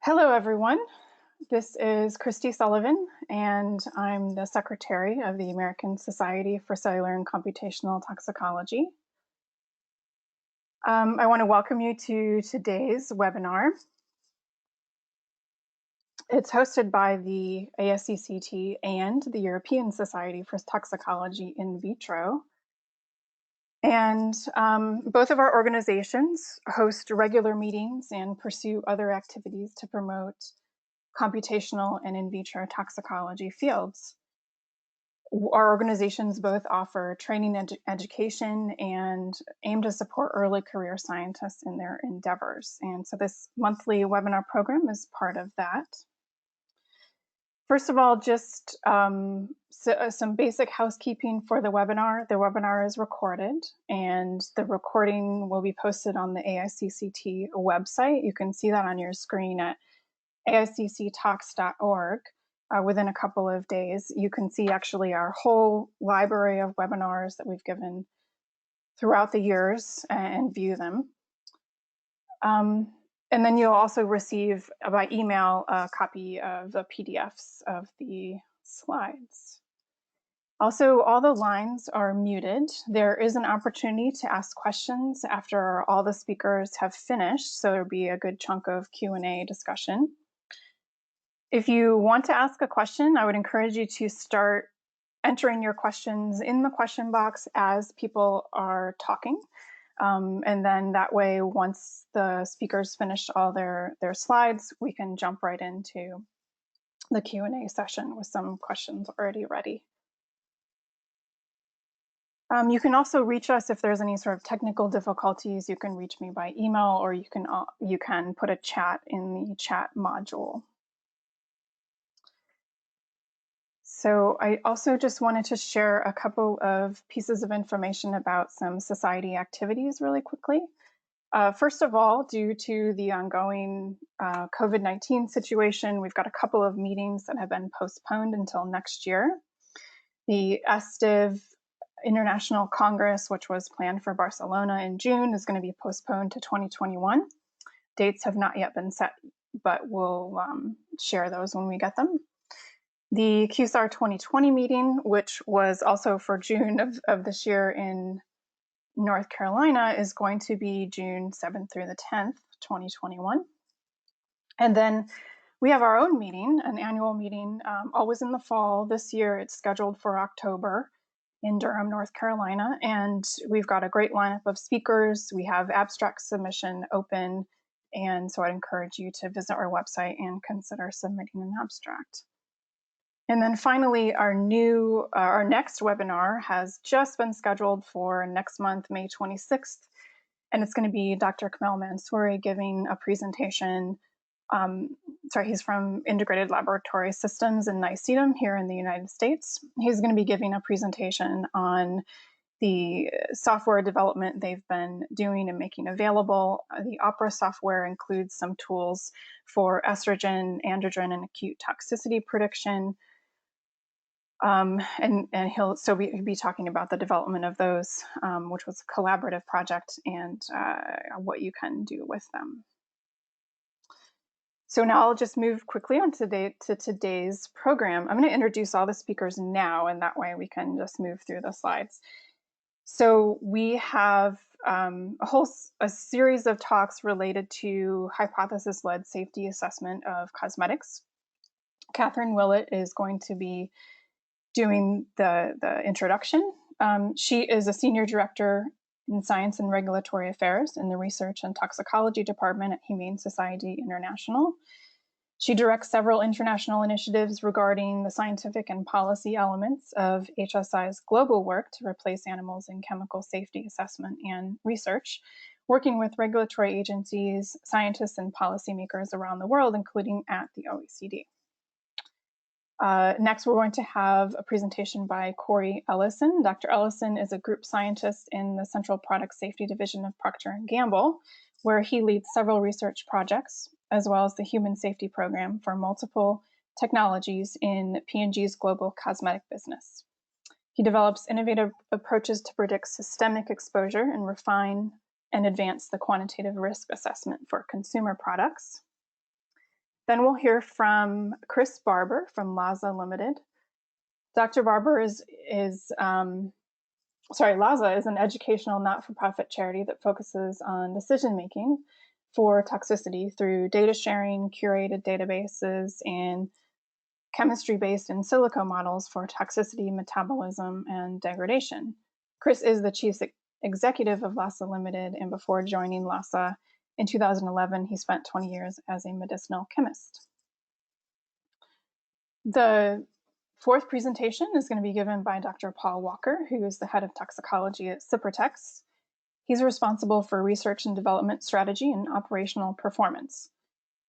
Hello, everyone. This is Christy Sullivan, and I'm the Secretary of the American Society for Cellular and Computational Toxicology. I want to welcome you to today's webinar. It's hosted by the ASCCT and the European Society for Toxicology in Vitro. And both of our organizations host regular meetings and pursue other activities to promote computational and in vitro toxicology fields. Our organizations both offer training education and aim to support early career scientists in their endeavors. And so this monthly webinar program is part of that. First of all, just some basic housekeeping for the webinar. The webinar is recorded, and the recording will be posted on the AICCT website. You can see that on your screen at aicctalks.org. Within a couple of days, you can see actually our whole library of webinars that we've given throughout the years and view them. And then you'll also receive by email a copy of the PDFs of the slides. Also, all the lines are muted. There is an opportunity to ask questions after all the speakers have finished, so there'll be a good chunk of Q&A discussion. If you want to ask a question, I would encourage you to start entering your questions in the question box as people are talking. And then that way, once the speakers finish all their slides, we can jump right into the Q&A session with some questions already ready. You can also reach us if there's any sort of technical difficulties. You can reach me by email, or you can put a chat in the chat module. So I also just wanted to share a couple of pieces of information about some society activities really quickly. First of all, due to the ongoing COVID-19 situation, we've got a couple of meetings that have been postponed until next year. The ESTIV International Congress, which was planned for Barcelona in June, is going to be postponed to 2021. Dates have not yet been set, but we'll share those when we get them. The QSAR 2020 meeting, which was also for June of this year in North Carolina, is going to be June 7th through the 10th, 2021. And then we have our own meeting, an annual meeting, always in the fall. This year it's scheduled for October in Durham, North Carolina. And we've got a great lineup of speakers. We have abstract submission open. And so I'd encourage you to visit our website and consider submitting an abstract. And then finally, our next webinar has just been scheduled for next month, May 26th. And it's going to be Dr. Kamal Mansouri giving a presentation. He's from Integrated Laboratory Systems in NICEDM here in the United States. He's going to be giving a presentation on the software development they've been doing and making available. The OPERA software includes some tools for estrogen, androgen, and acute toxicity prediction. And he'll be talking about the development of those, which was a collaborative project, and what you can do with them. So now I'll just move quickly on to today's program. I'm going to introduce all the speakers now, and that way we can just move through the slides. So we have a series of talks related to hypothesis-led safety assessment of cosmetics. Catherine Willett is going to be doing the introduction. She is a senior director in science and regulatory affairs in the research and toxicology department at Humane Society International. She directs several international initiatives regarding the scientific and policy elements of HSI's global work to replace animals in chemical safety assessment and research, working with regulatory agencies, scientists, and policymakers around the world, including at the OECD. Next, we're going to have a presentation by Corie Ellison. Dr. Ellison is a group scientist in the Central Product Safety Division of Procter & Gamble, where he leads several research projects, as well as the Human Safety Program for multiple technologies in P&G's global cosmetic business. He develops innovative approaches to predict systemic exposure and refine and advance the quantitative risk assessment for consumer products. Then we'll hear from Chris Barber from Lhasa Limited. Dr. Barber Lhasa is an educational not-for-profit charity that focuses on decision-making for toxicity through data sharing, curated databases, and chemistry-based in silico models for toxicity, metabolism, and degradation. Chris is the chief executive of Lhasa Limited, and before joining Lhasa in 2011, he spent 20 years as a medicinal chemist. The fourth presentation is going to be given by Dr. Paul Walker, who is the head of toxicology at Cyprotex. He's responsible for research and development strategy and operational performance.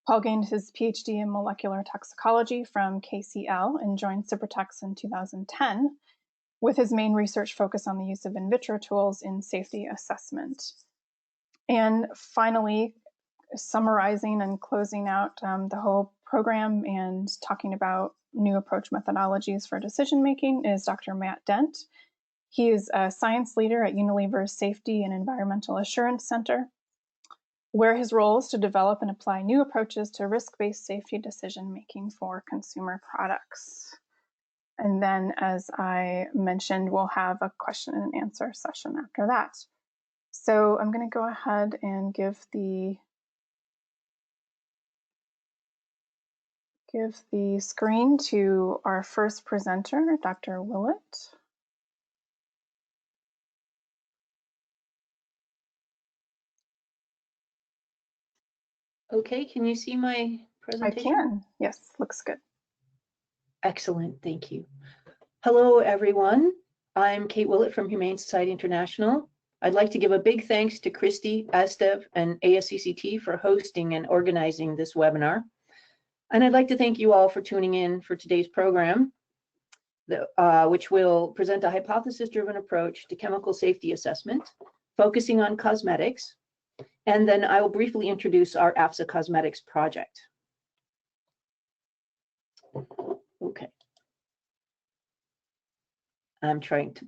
Paul gained his PhD in molecular toxicology from KCL and joined Cyprotex in 2010, with his main research focus on the use of in vitro tools in safety assessment. And finally, summarizing and closing out the whole program and talking about new approach methodologies for decision-making is Dr. Matt Dent. He is a science leader at Unilever's Safety and Environmental Assurance Center, where his role is to develop and apply new approaches to risk-based safety decision-making for consumer products. And then, as I mentioned, we'll have a question and answer session after that. So I'm going to go ahead and give the screen to our first presenter, Dr. Willett. Okay, can you see my presentation? I can, yes, looks good. Excellent, thank you. Hello, everyone. I'm Kate Willett from Humane Society International. I'd like to give a big thanks to Christy, ASTEV, and ASCCT for hosting and organizing this webinar. And I'd like to thank you all for tuning in for today's program, which will present a hypothesis-driven approach to chemical safety assessment, focusing on cosmetics. And then I will briefly introduce our AFSA Cosmetics project. Okay. I'm trying to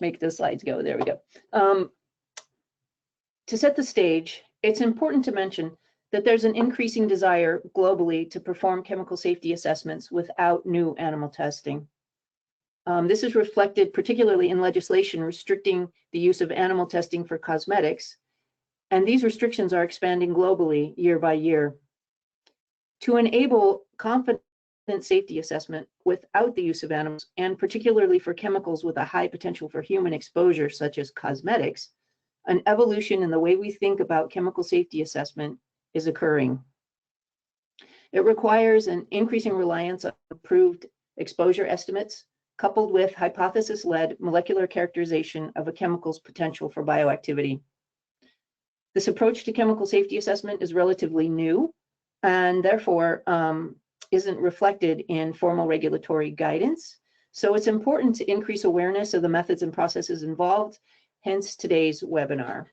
make the slides go. There we go. To set the stage, it's important to mention that there's an increasing desire globally to perform chemical safety assessments without new animal testing. This is reflected particularly in legislation restricting the use of animal testing for cosmetics, and these restrictions are expanding globally year by year. To enable confident safety assessment without the use of animals, and particularly for chemicals with a high potential for human exposure, such as cosmetics, an evolution in the way we think about chemical safety assessment is occurring. It requires an increasing reliance on approved exposure estimates, coupled with hypothesis-led molecular characterization of a chemical's potential for bioactivity. This approach to chemical safety assessment is relatively new and therefore isn't reflected in formal regulatory guidance. So it's important to increase awareness of the methods and processes involved, hence today's webinar.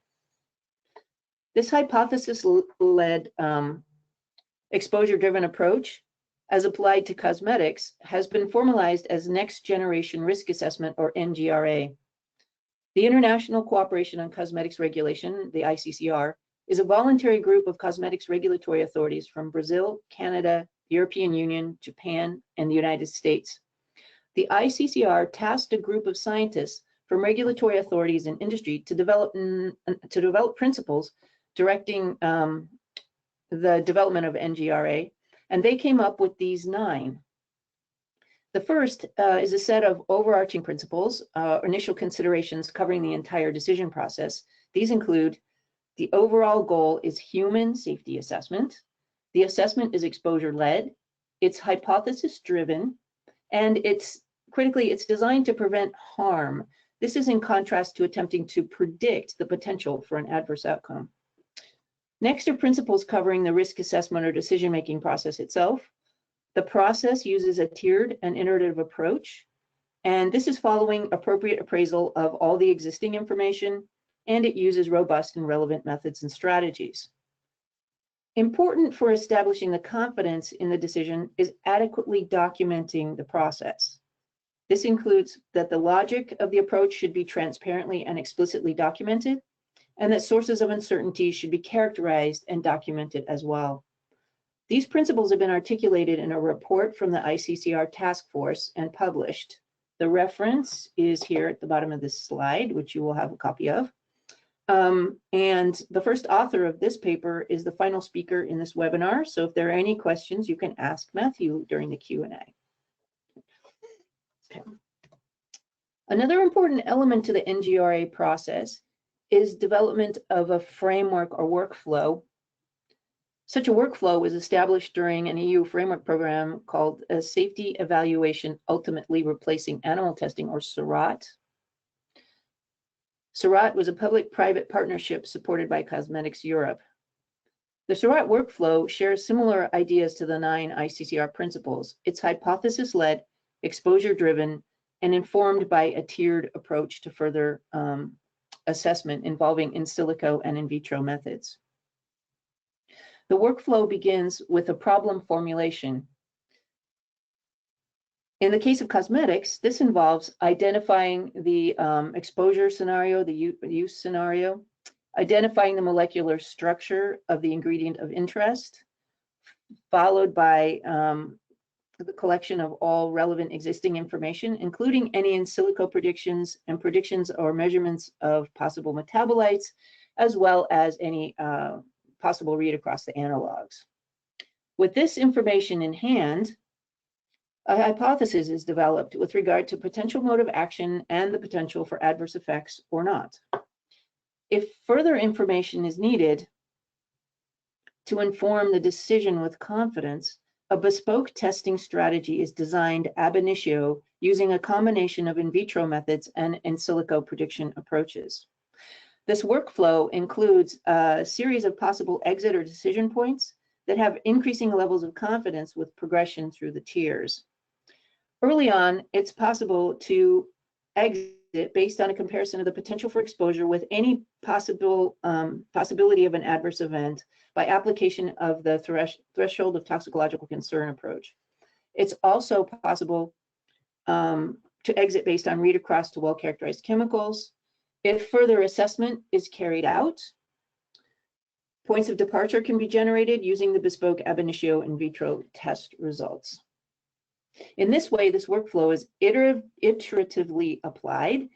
This hypothesis-led exposure-driven approach, as applied to cosmetics, has been formalized as Next Generation Risk Assessment, or NGRA. The International Cooperation on Cosmetics Regulation, the ICCR, is a voluntary group of cosmetics regulatory authorities from Brazil, Canada, the European Union, Japan, and the United States. The ICCR tasked a group of scientists from regulatory authorities and industry to develop principles directing the development of NGRA, and they came up with these 9. The first is a set of overarching principles, initial considerations covering the entire decision process. These include: the overall goal is human safety assessment, the assessment is exposure-led, it's hypothesis-driven, and it's designed to prevent harm. This is in contrast to attempting to predict the potential for an adverse outcome. Next are principles covering the risk assessment or decision-making process itself. The process uses a tiered and iterative approach, and this is following appropriate appraisal of all the existing information, and it uses robust and relevant methods and strategies. Important for establishing the confidence in the decision is adequately documenting the process. This includes that the logic of the approach should be transparently and explicitly documented, and that sources of uncertainty should be characterized and documented as well. These principles have been articulated in a report from the ICCR task force and published. The reference is here at the bottom of this slide, which you will have a copy of. And the first author of this paper is the final speaker in this webinar. So if there are any questions, you can ask Matthew during the Q&A. Okay. Another important element to the NGRA process is development of a framework or workflow. Such a workflow was established during an EU framework program called a Safety Evaluation Ultimately Replacing Animal Testing, or SIRAT. SIRAT was a public-private partnership supported by Cosmetics Europe. The SIRAT workflow shares similar ideas to the 9 ICCR principles. It's hypothesis-led, exposure-driven, and informed by a tiered approach to further assessment involving in silico and in vitro methods. The workflow begins with a problem formulation. In the case of cosmetics, this involves identifying the exposure scenario, the use scenario, identifying the molecular structure of the ingredient of interest, followed by the collection of all relevant existing information, including any in silico predictions and predictions or measurements of possible metabolites, as well as any possible read across the analogs. With this information in hand, a hypothesis is developed with regard to potential mode of action and the potential for adverse effects or not. If further information is needed to inform the decision with confidence, a bespoke testing strategy is designed ab initio using a combination of in vitro methods and in silico prediction approaches. This workflow includes a series of possible exit or decision points that have increasing levels of confidence with progression through the tiers. Early on, it's possible to exit based on a comparison of the potential for exposure with any possibility of an adverse event by application of the threshold of toxicological concern approach. It's also possible to exit based on read across to well-characterized chemicals. If further assessment is carried out, points of departure can be generated using the bespoke ab initio in vitro test results. In this way, this workflow is iteratively applied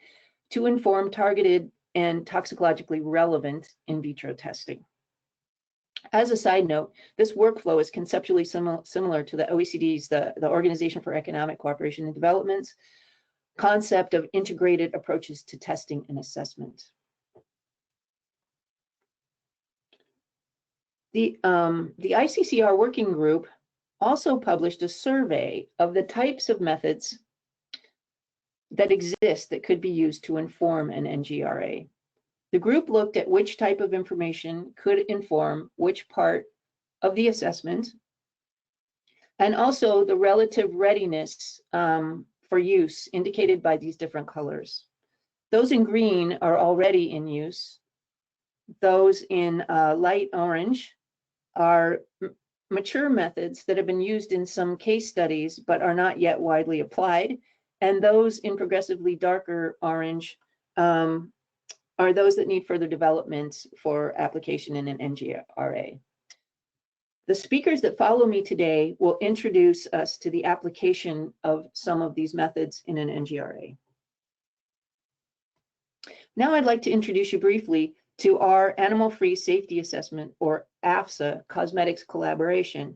to inform targeted and toxicologically relevant in vitro testing. As a side note, this workflow is conceptually similar to the OECD's, the Organization for Economic Cooperation and Development's concept of integrated approaches to testing and assessment. The ICCR working group also published a survey of the types of methods that exist that could be used to inform an NGRA. The group looked at which type of information could inform which part of the assessment, and also the relative readiness for use indicated by these different colors. Those in green are already in use. Those in light orange are mature methods that have been used in some case studies but are not yet widely applied. And those in progressively darker orange are those that need further development for application in an NGRA. The speakers that follow me today will introduce us to the application of some of these methods in an NGRA. Now I'd like to introduce you briefly to our Animal-Free Safety Assessment, or AFSA, Cosmetics collaboration.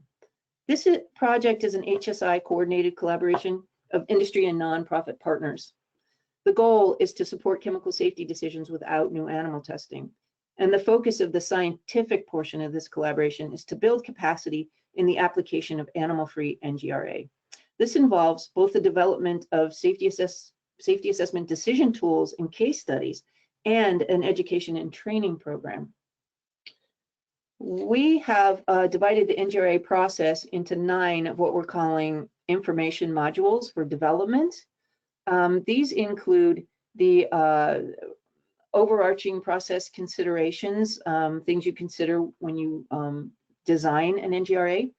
This project is an HSI coordinated collaboration of industry and nonprofit partners. The goal is to support chemical safety decisions without new animal testing. And the focus of the scientific portion of this collaboration is to build capacity in the application of animal-free NGRA. This involves both the development of safety assessment decision tools and case studies, and an education and training program. We have divided the NGRA process into 9 of what we're calling information modules for development. These include the overarching process considerations, things you consider when you design an NGRA.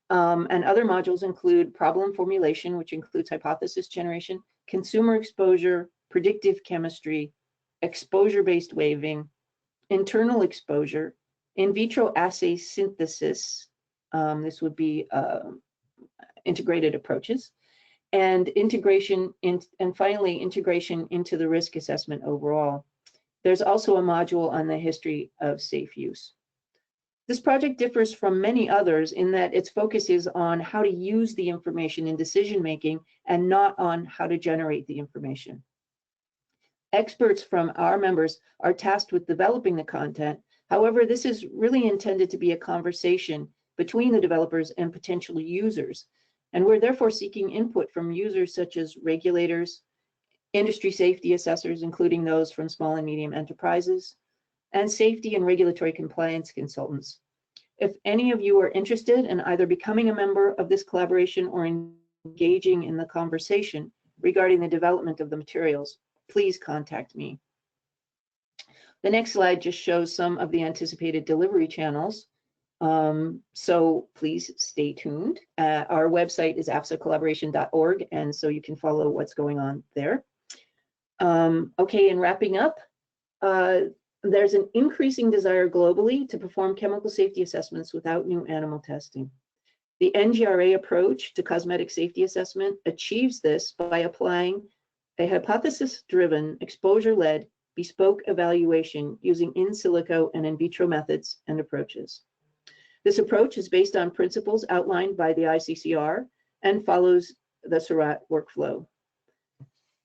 And other modules include problem formulation, which includes hypothesis generation, consumer exposure, predictive chemistry, exposure-based waving, internal exposure, in vitro assay synthesis, This would be integrated approaches, and finally integration into the risk assessment overall. There's also a module on the history of safe use. This project differs from many others in that its focus is on how to use the information in decision making and not on how to generate the information. Experts from our members are tasked with developing the content. However, this is really intended to be a conversation between the developers and potential users. And we're therefore seeking input from users such as regulators, industry safety assessors, including those from small and medium enterprises, and safety and regulatory compliance consultants. If any of you are interested in either becoming a member of this collaboration or engaging in the conversation regarding the development of the materials, please contact me. The next slide just shows some of the anticipated delivery channels. So please stay tuned. Our website is afsacollaboration.org, and so you can follow what's going on there. Okay, and wrapping up, there's an increasing desire globally to perform chemical safety assessments without new animal testing. The NGRA approach to cosmetic safety assessment achieves this by applying a hypothesis-driven, exposure-led, bespoke evaluation using in silico and in vitro methods and approaches. This approach is based on principles outlined by the ICCR and follows the SURAT workflow.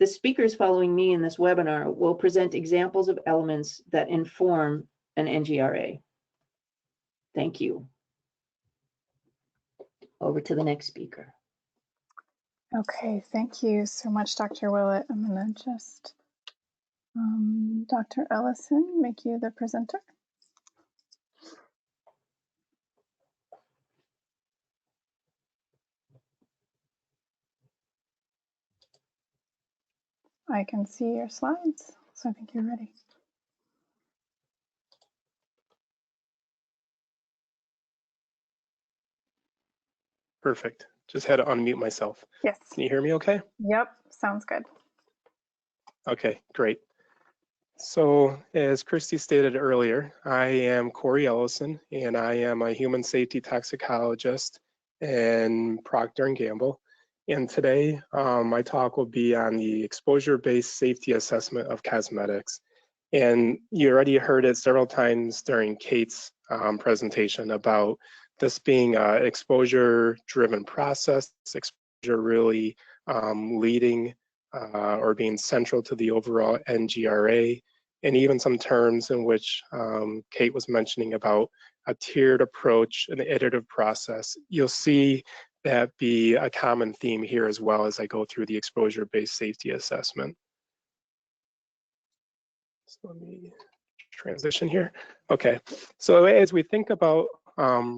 The speakers following me in this webinar will present examples of elements that inform an NGRA. Thank you. Over to the next speaker. Okay, thank you so much, Dr. Willett. I'm going to just, Dr. Ellison, make you the presenter. I can see your slides, so I think you're ready. Perfect. Just had to unmute myself. Yes. Can you hear me okay? Yep, sounds good. Okay, great. So as Christy stated earlier, I am Corie Ellison, and I am a human safety toxicologist in Procter & Gamble. And today, my talk will be on the exposure-based safety assessment of cosmetics. And you already heard it several times during Kate's presentation about this being an exposure-driven process, exposure really leading or being central to the overall NGRA, and even some terms in which Kate was mentioning about a tiered approach, an iterative process. You'll see that be a common theme here as well as I go through the exposure-based safety assessment. So let me transition here. Okay, so as we think about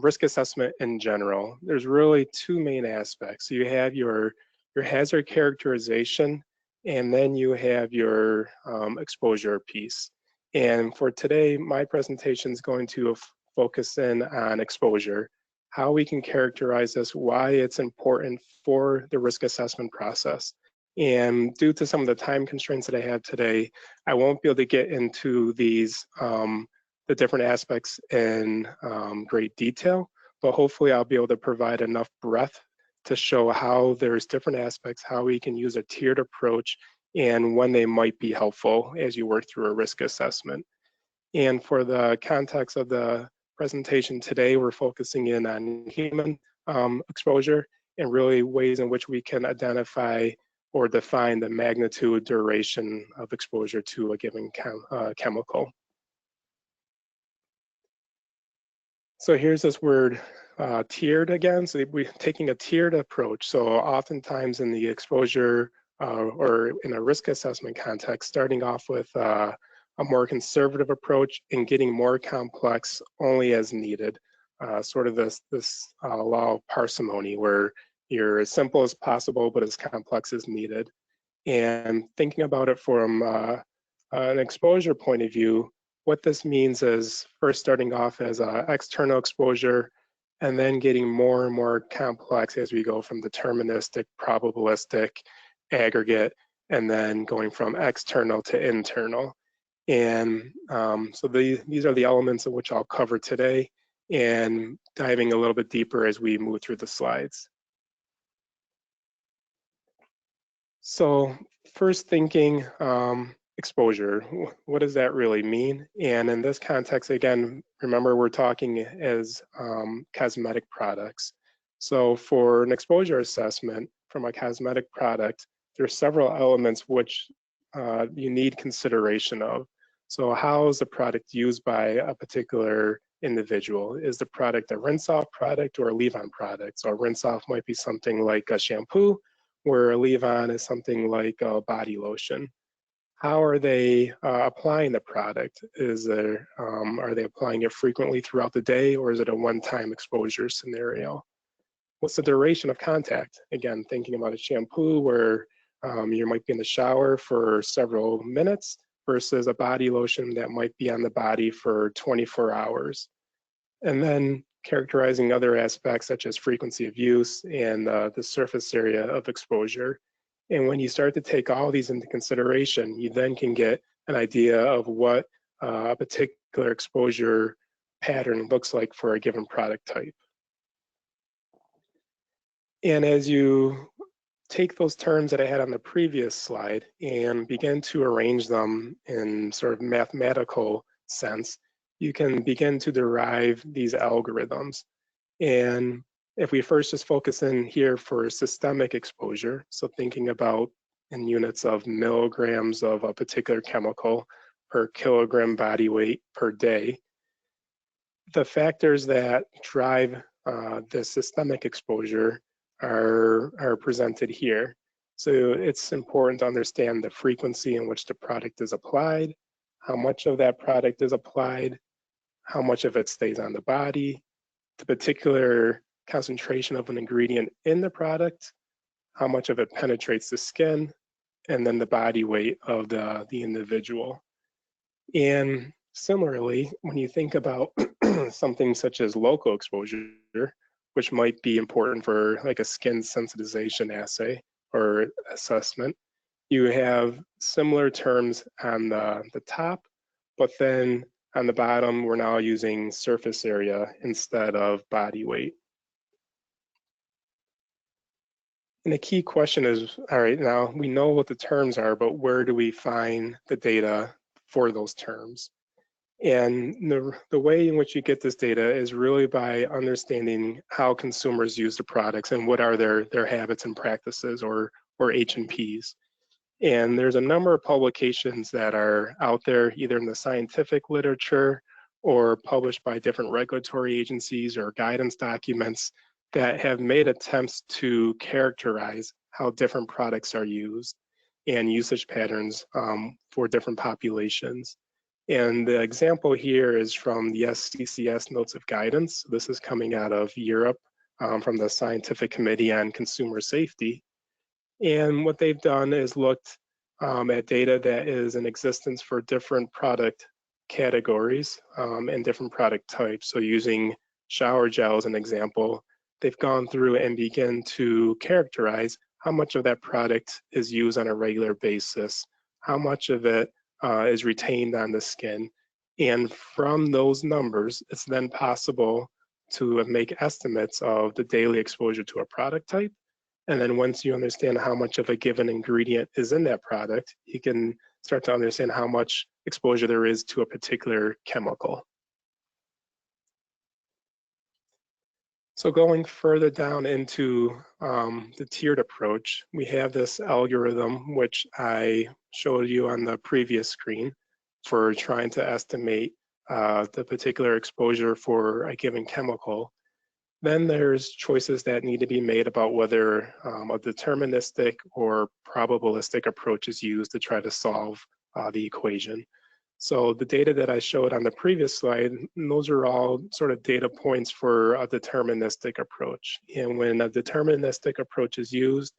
risk assessment in general, there's really two main aspects. You have your hazard characterization, and then you have your exposure piece. And for today, my presentation is going to focus in on exposure, how we can characterize this, why it's important for the risk assessment process. And due to some of the time constraints that I have today, I won't be able to get into these the different aspects in great detail, but hopefully I'll be able to provide enough breadth to show how there's different aspects, how we can use a tiered approach, and when they might be helpful as you work through a risk assessment. And for the context of the presentation today, we're focusing in on human exposure and really ways in which we can identify or define the magnitude duration of exposure to a given chemical. So here's this word tiered again. So we're taking a tiered approach. So oftentimes in the exposure or in a risk assessment context, starting off with a more conservative approach and getting more complex only as needed. Sort of this law of parsimony where you're as simple as possible, but as complex as needed. And thinking about it from an exposure point of view, what this means is first starting off as an external exposure and then getting more and more complex as we go from deterministic, probabilistic, aggregate, and then going from external to internal. And so these are the elements of which I'll cover today. and diving a little bit deeper as we move through the slides. So first thinking exposure, what does that really mean? And in this context, again, remember we're talking as cosmetic products. So for an exposure assessment from a cosmetic product, there are several elements which you need consideration of. So how is the product used by a particular individual? Is the product a rinse-off product or a leave-on product? So a rinse-off might be something like a shampoo, where a leave-on is something like a body lotion. How are they applying the product? Are they applying it frequently throughout the day, or is it a one-time exposure scenario? What's the duration of contact? Again, thinking about a shampoo where you might be in the shower for several minutes versus a body lotion that might be on the body for 24 hours. And then characterizing other aspects such as frequency of use and the surface area of exposure. And when you start to take all these into consideration, you then can get an idea of what a particular exposure pattern looks like for a given product type. And as you take those terms that I had on the previous slide and begin to arrange them in sort of mathematical sense, you can begin to derive these algorithms. And if we first just focus in here for systemic exposure, so thinking about in units of milligrams of a particular chemical per kilogram body weight per day, the factors that drive the systemic exposure are presented here. So it's important to understand the frequency in which the product is applied, how much of that product is applied, how much of it stays on the body, the particular concentration of an ingredient in the product, how much of it penetrates the skin, and then the body weight of the individual. And similarly, when you think about something such as local exposure, which might be important for like a skin sensitization assay or assessment, you have similar terms on the top, but then on the bottom, we're now using surface area instead of body weight. And the key question is, all right, now we know what the terms are, but where do we find the data for those terms? And the way in which you get this data is really by understanding how consumers use the products and what are their habits and practices or H&Ps. And there's a number of publications that are out there, either in the scientific literature or published by different regulatory agencies or guidance documents that have made attempts to characterize how different products are used and usage patterns for different populations. And the example here is from the SCCS Notes of Guidance. This is coming out of Europe from the Scientific Committee on Consumer Safety. And what they've done is looked at data that is in existence for different product categories and different product types. So using shower gel as an example, they've gone through and begin to characterize how much of that product is used on a regular basis, how much of it is retained on the skin. And from those numbers, it's then possible to make estimates of the daily exposure to a product type. And then once you understand how much of a given ingredient is in that product, you can start to understand how much exposure there is to a particular chemical. So going further down into the tiered approach, we have this algorithm, which I showed you on the previous screen for trying to estimate the particular exposure for a given chemical. Then there's choices that need to be made about whether a deterministic or probabilistic approach is used to try to solve the equation. So the data that I showed on the previous slide, those are all sort of data points for a deterministic approach. And when a deterministic approach is used,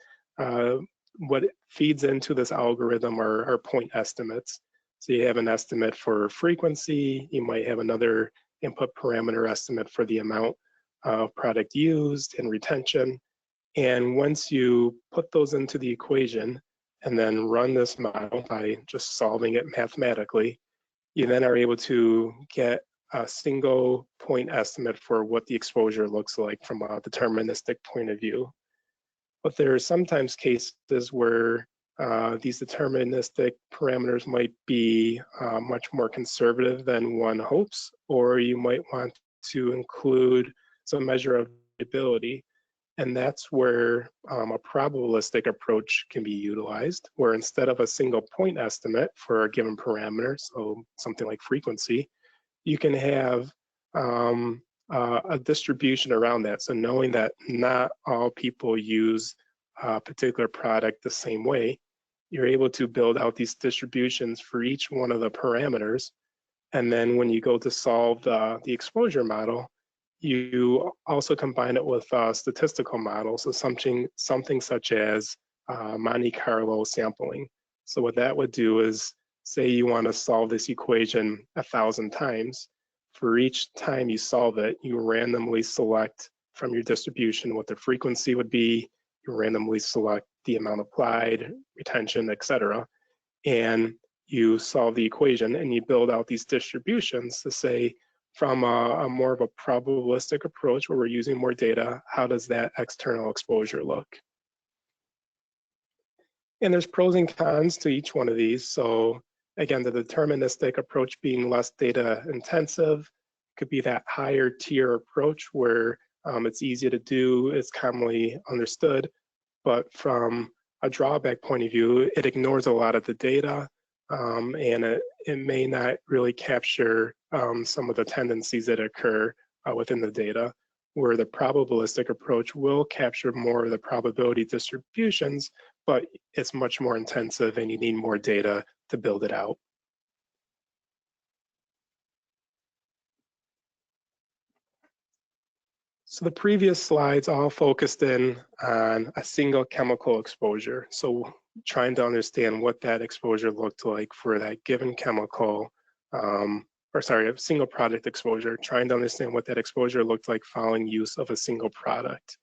what feeds into this algorithm are point estimates. So you have an estimate for frequency, you might have another input parameter estimate for the amount of product used and retention. And once you put those into the equation and then run this model by just solving it mathematically, you then are able to get a single point estimate for what the exposure looks like from a deterministic point of view. But there are sometimes cases where these deterministic parameters might be much more conservative than one hopes, or you might want to include some measure of variability. And that's where a probabilistic approach can be utilized, where instead of a single point estimate for a given parameter, so something like frequency, you can have a distribution around that. So knowing that not all people use a particular product the same way, you're able to build out these distributions for each one of the parameters. And then when you go to solve the exposure model, you also combine it with statistical models, so something such as Monte Carlo sampling. So what that would do is, say you want to solve this equation 1,000 times. For each time you solve it, you randomly select from your distribution what the frequency would be, you randomly select the amount applied, retention, etc. And you solve the equation and you build out these distributions to say, from a more of a probabilistic approach where we're using more data, how does that external exposure look? And there's pros and cons to each one of these. So again, the deterministic approach being less data intensive could be that higher tier approach where it's easy to do, it's commonly understood, but from a drawback point of view, it ignores a lot of the data, and it may not really capture some of the tendencies that occur within the data, where the probabilistic approach will capture more of the probability distributions, but it's much more intensive and you need more data to build it out. So the previous slides all focused in on a single chemical exposure. So trying to understand what that exposure looked like for that given chemical, a single product exposure, trying to understand what that exposure looked like following use of a single product.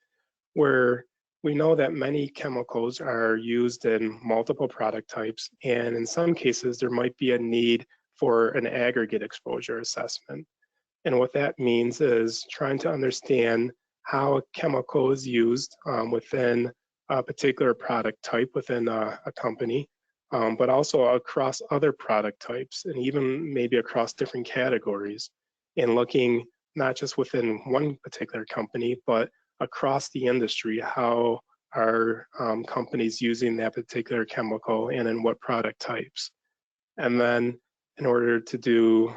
Where we know that many chemicals are used in multiple product types, and in some cases there might be a need for an aggregate exposure assessment. And what that means is trying to understand how a chemical is used within a particular product type within a company, but also across other product types and even maybe across different categories, and looking not just within one particular company, but across the industry, how are companies using that particular chemical and in what product types. And then in order to do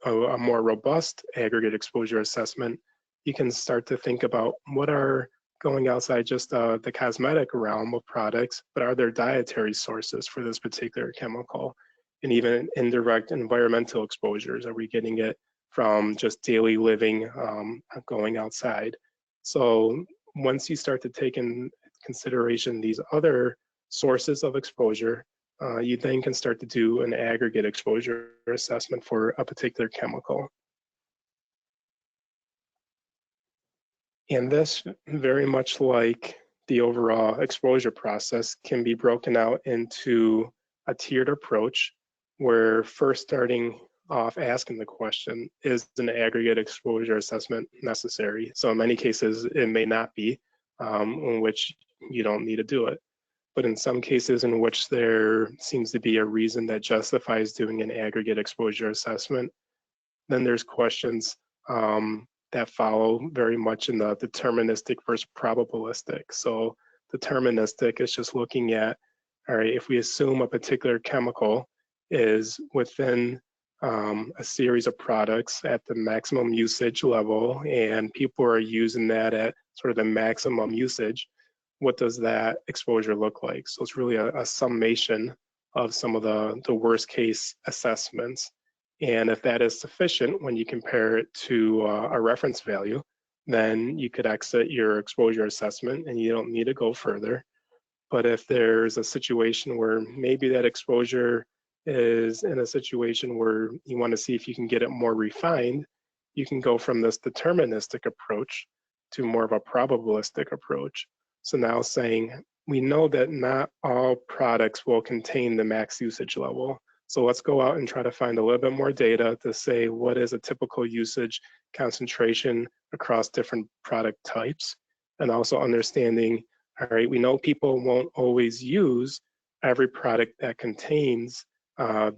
a more robust aggregate exposure assessment, you can start to think about what are going outside just the cosmetic realm of products, but are there dietary sources for this particular chemical? And even indirect environmental exposures, are we getting it from just daily living, going outside? So once you start to take in consideration these other sources of exposure, you then can start to do an aggregate exposure assessment for a particular chemical. And this, very much like the overall exposure process, can be broken out into a tiered approach, where first starting off asking the question, is an aggregate exposure assessment necessary? So in many cases, it may not be, in which you don't need to do it. But in some cases in which there seems to be a reason that justifies doing an aggregate exposure assessment, then there's questions that follow very much in the deterministic versus probabilistic. So deterministic is just looking at, all right, if we assume a particular chemical is within a series of products at the maximum usage level, and people are using that at sort of the maximum usage, what does that exposure look like? So it's really a summation of some of the worst case assessments. And if that is sufficient, when you compare it to a reference value, then you could exit your exposure assessment and you don't need to go further. But if there's a situation where maybe that exposure is in a situation where you want to see if you can get it more refined, you can go from this deterministic approach to more of a probabilistic approach. So now saying, we know that not all products will contain the max usage level. So let's go out and try to find a little bit more data to say what is a typical usage concentration across different product types, and also understanding, all right, we know people won't always use every product that contains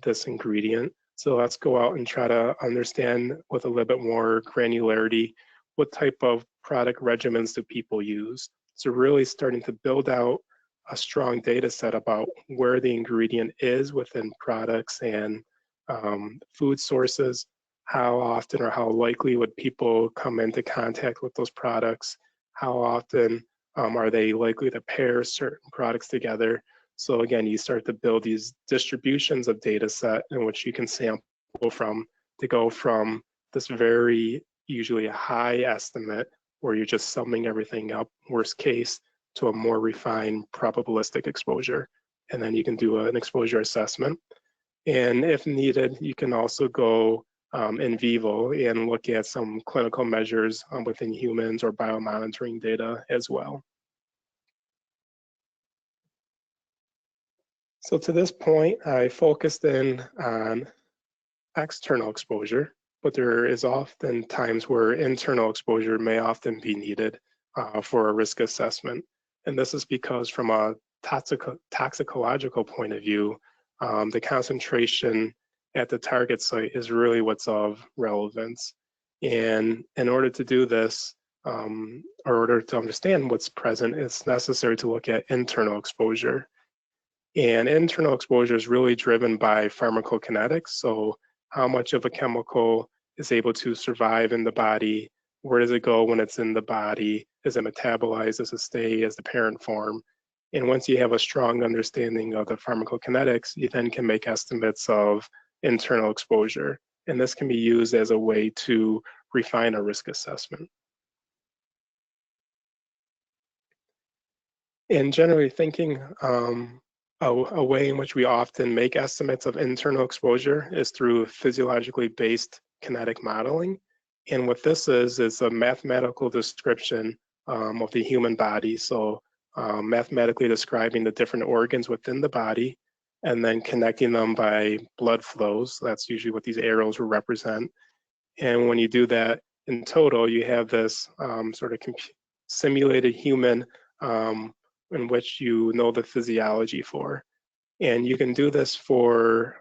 this ingredient. So let's go out and try to understand with a little bit more granularity, what type of product regimens do people use? So really starting to build out a strong data set about where the ingredient is within products and food sources, how often or how likely would people come into contact with those products, how often are they likely to pair certain products together. So again, you start to build these distributions of data set in which you can sample from to go from this very usually a high estimate where you're just summing everything up, worst case, to a more refined probabilistic exposure. And then you can do an exposure assessment. And if needed, you can also go in vivo and look at some clinical measures within humans or biomonitoring data as well. So to this point, I focused in on external exposure, but there is often times where internal exposure may often be needed for a risk assessment. And this is because from a toxicological point of view, the concentration at the target site is really what's of relevance. And in order to do this, or in order to understand what's present, it's necessary to look at internal exposure. And internal exposure is really driven by pharmacokinetics. So how much of a chemical is able to survive in the body? Where does it go when it's in the body? Is it metabolized? Does it stay as the parent form? And once you have a strong understanding of the pharmacokinetics, you then can make estimates of internal exposure. And this can be used as a way to refine a risk assessment. And generally thinking, a way in which we often make estimates of internal exposure is through physiologically based kinetic modeling. And what this is a mathematical description of the human body. So mathematically describing the different organs within the body and then connecting them by blood flows. That's usually what these arrows will represent. And when you do that in total, you have this sort of simulated human in which you know the physiology for. And you can do this for,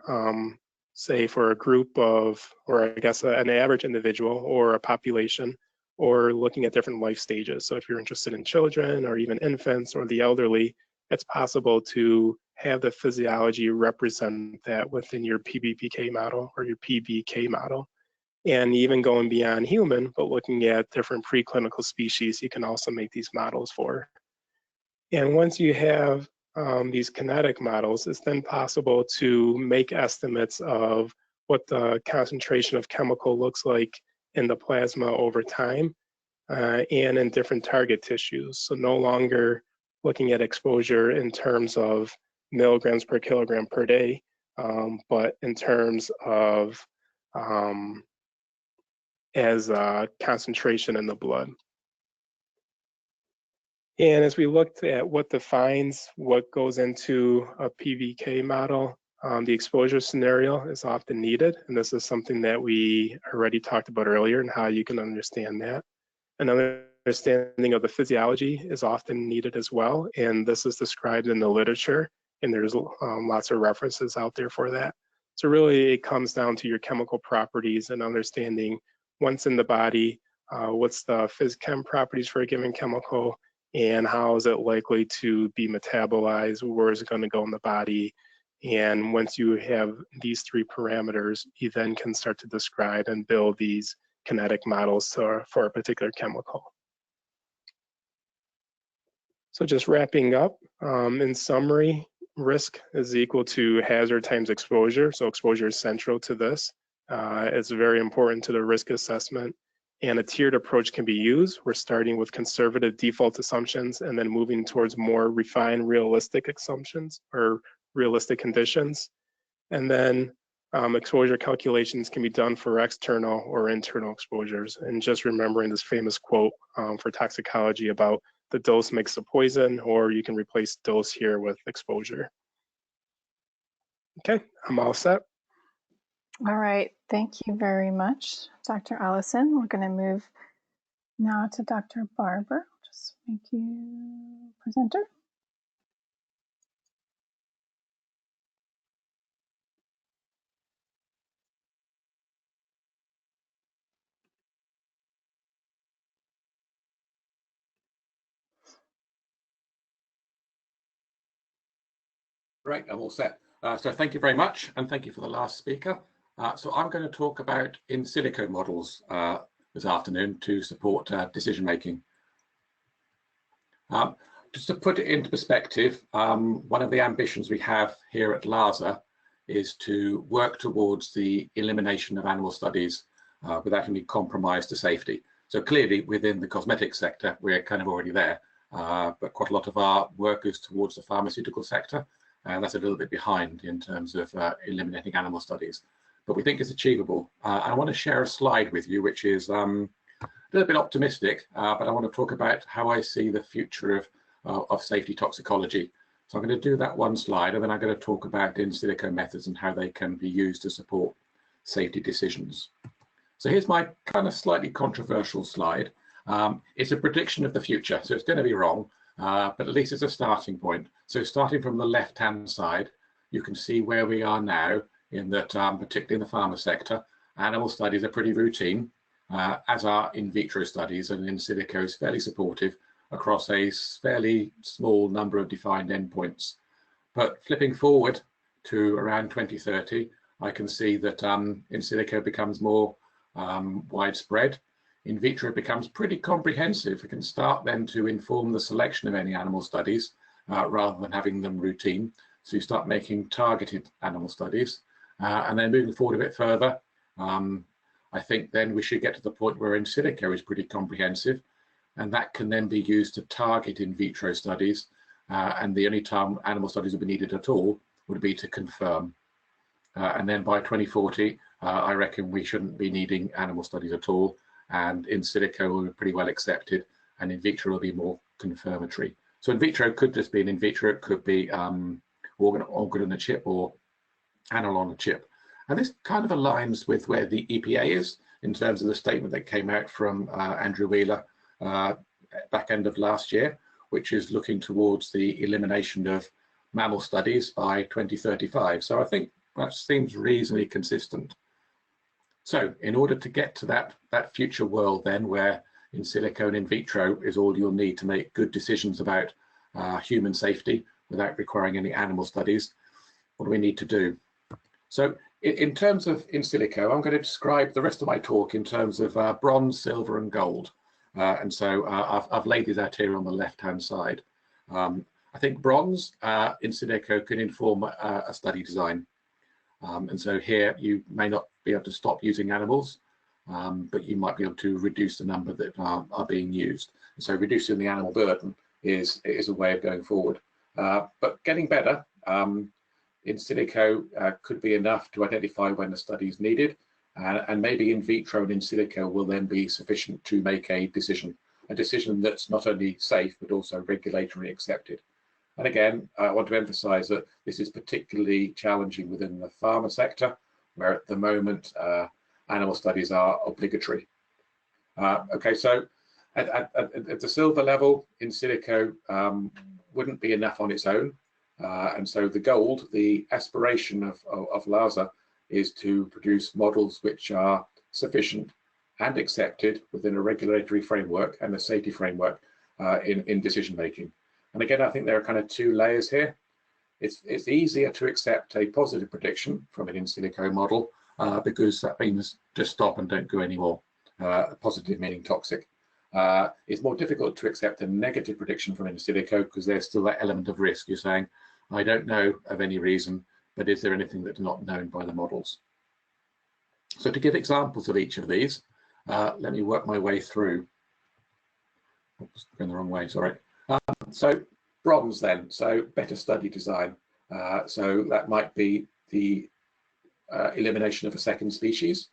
say, for a group of, or I guess an average individual or a population, or looking at different life stages. So if you're interested in children or even infants or the elderly, it's possible to have the physiology represent that within your PBPK model or your PBK model. And even going beyond human, but looking at different preclinical species, you can also make these models for. And once you have these kinetic models, it's then possible to make estimates of what the concentration of chemical looks like in the plasma over time and in different target tissues. So no longer looking at exposure in terms of milligrams per kilogram per day, but in terms of as concentration in the blood. And as we looked at what defines what goes into a PBK model, the exposure scenario is often needed. And this is something that we already talked about earlier and how you can understand that. Another understanding of the physiology is often needed as well. And this is described in the literature, and there's lots of references out there for that. So really it comes down to your chemical properties and understanding once in the body, what's the phys-chem properties for a given chemical, and how is it likely to be metabolized, where is it going to go in the body. And once you have these three parameters, you then can start to describe and build these kinetic models for a particular chemical. So just wrapping up, in summary, risk is equal to hazard times exposure. So exposure is central to this. It's very important to the risk assessment. And a tiered approach can be used. We're starting with conservative default assumptions and then moving towards more refined realistic assumptions or realistic conditions. And then exposure calculations can be done for external or internal exposures. And just remembering this famous quote for toxicology about the dose makes the poison, or you can replace dose here with exposure. Okay, I'm all set. All right, thank you very much, Dr. Ellison. We're going to move now to Dr. Barber. Just make you presenter. Great, I'm all set. So thank you very much, and thank you for the last speaker. So I'm going to talk about in silico models this afternoon to support decision making. Just to put it into perspective, one of the ambitions we have here at Lhasa is to work towards the elimination of animal studies without any compromise to safety. So clearly within the cosmetic sector, we're kind of already there, but quite a lot of our work is towards the pharmaceutical sector, and that's a little bit behind in terms of eliminating animal studies. But we think it's achievable. I want to share a slide with you, which is a little bit optimistic, but I want to talk about how I see the future of safety toxicology. So I'm going to do that one slide, and then I'm going to talk about in silico methods and how they can be used to support safety decisions. So here's my kind of slightly controversial slide. It's a prediction of the future, so it's going to be wrong, but at least it's a starting point. So starting from the left-hand side, you can see where we are now in that, particularly in the pharma sector, animal studies are pretty routine, as are in vitro studies, and in silico is fairly supportive across a fairly small number of defined endpoints. But flipping forward to around 2030, I can see that in silico becomes more widespread. In vitro becomes pretty comprehensive. It can start then to inform the selection of any animal studies rather than having them routine. So you start making targeted animal studies. And then moving forward a bit further, I think then we should get to the point where in silico is pretty comprehensive, and that can then be used to target in vitro studies. And the only time animal studies will be needed at all would be to confirm. And then by 2040, I reckon we shouldn't be needing animal studies at all. And in silico will be pretty well accepted, and in vitro will be more confirmatory. So in vitro could just be an in vitro, it could be organ on a chip or animal on a chip. And this kind of aligns with where the EPA is in terms of the statement that came out from Andrew Wheeler back end of last year, which is looking towards the elimination of mammal studies by 2035. So I think that seems reasonably consistent. So in order to get to that future world then, where in silico and in vitro is all you'll need to make good decisions about human safety without requiring any animal studies, what do we need to do? So in terms of in silico, I'm going to describe the rest of my talk in terms of bronze, silver and gold. And so I've laid these out here on the left-hand side. I think bronze in silico can inform a study design. And so here you may not be able to stop using animals, but you might be able to reduce the number that are being used. And so reducing the animal burden is a way of going forward. But getting better in silico could be enough to identify when the study is needed, and maybe in vitro and in silico will then be sufficient to make a decision that's not only safe but also regulatory accepted. And again, I want to emphasize that this is particularly challenging within the pharma sector, where at the moment animal studies are obligatory. Okay, so at the silver level, in silico wouldn't be enough on its own. And so the gold, the aspiration of Lhasa is to produce models which are sufficient and accepted within a regulatory framework and a safety framework in decision making. And again, I think there are kind of two layers here. It's easier to accept a positive prediction from an in silico model because that means just stop and don't go anymore. Positive meaning toxic. It's more difficult to accept a negative prediction from in silico because there's still that element of risk. You're saying, I don't know of any reason, but is there anything that's not known by the models? So to give examples of each of these, let me work my way through. Oops, going the wrong way, sorry. So bronze then, so better study design. So that might be the elimination of a second species.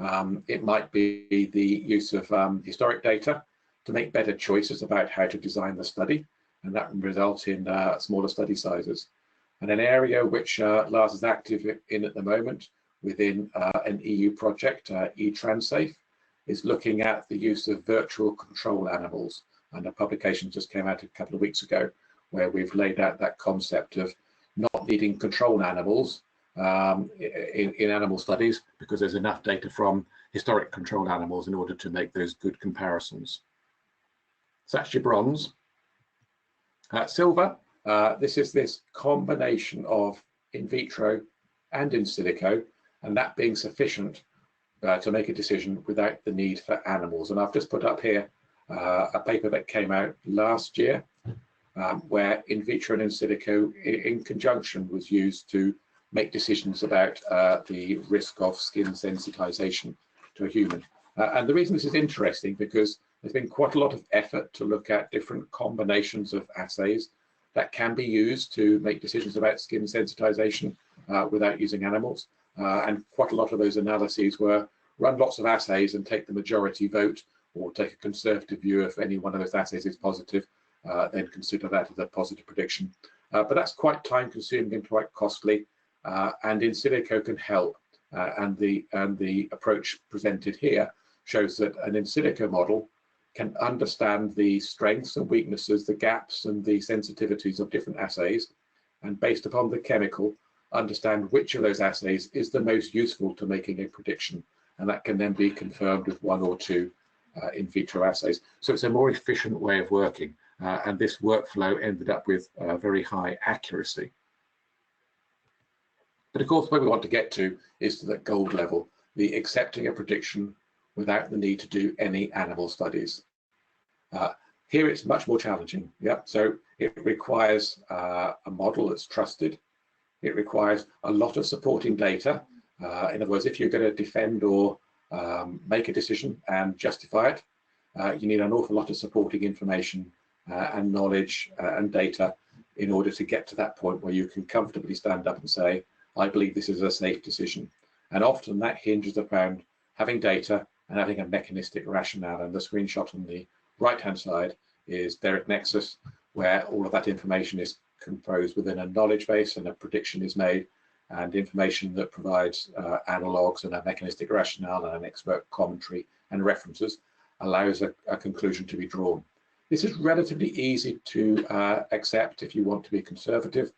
It might be the use of historic data to make better choices about how to design the study, and that can result in smaller study sizes. And an area which Lhasa is active in at the moment within an EU project, eTransafe, is looking at the use of virtual control animals. And a publication just came out a couple of weeks ago where we've laid out that concept of not needing control animals in animal studies, because there's enough data from historic control animals in order to make those good comparisons. So that's your bronze. Silver, this is this combination of in vitro and in silico, and that being sufficient to make a decision without the need for animals. And I've just put up here a paper that came out last year where in vitro and in silico in conjunction was used to make decisions about the risk of skin sensitization to a human. And the reason this is interesting, because there's been quite a lot of effort to look at different combinations of assays that can be used to make decisions about skin sensitization without using animals. And quite a lot of those analyses were run lots of assays and take the majority vote, or take a conservative view. If any one of those assays is positive, then consider that as a positive prediction. But that's quite time consuming and quite costly, and in silico can help. And the approach presented here shows that an in silico model can understand the strengths and weaknesses, the gaps and the sensitivities of different assays, and based upon the chemical, understand which of those assays is the most useful to making a prediction. And that can then be confirmed with one or two in vitro assays. So it's a more efficient way of working. And this workflow ended up with very high accuracy. But of course, where we want to get to is to that gold level, the accepting a prediction without the need to do any animal studies. Here it's much more challenging. Yeah, so it requires a model that's trusted. It requires a lot of supporting data. In other words, if you're going to defend or make a decision and justify it, you need an awful lot of supporting information and knowledge and data in order to get to that point where you can comfortably stand up and say, I believe this is a safe decision. And often that hinges upon having data and having a mechanistic rationale. And the screenshot on the right-hand side is Derek Nexus, where all of that information is composed within a knowledge base and a prediction is made, and information that provides analogs and a mechanistic rationale and an expert commentary and references allows a conclusion to be drawn. This is relatively easy to accept if you want to be conservative,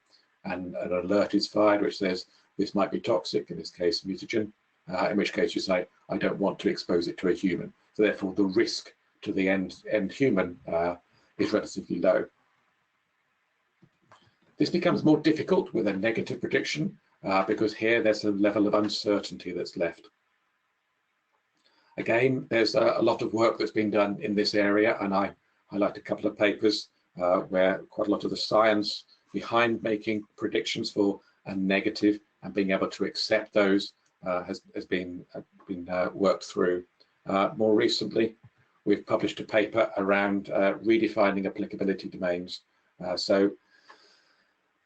and an alert is fired which says this might be toxic, in this case mutagen, in which case you say, I don't want to expose it to a human. So therefore the risk to the end human is relatively low. This becomes more difficult with a negative prediction because here there's a level of uncertainty that's left. Again, there's a lot of work that's been done in this area, and I highlight a couple of papers where quite a lot of the science behind making predictions for a negative and being able to accept those has been worked through. More recently, we've published a paper around redefining applicability domains. So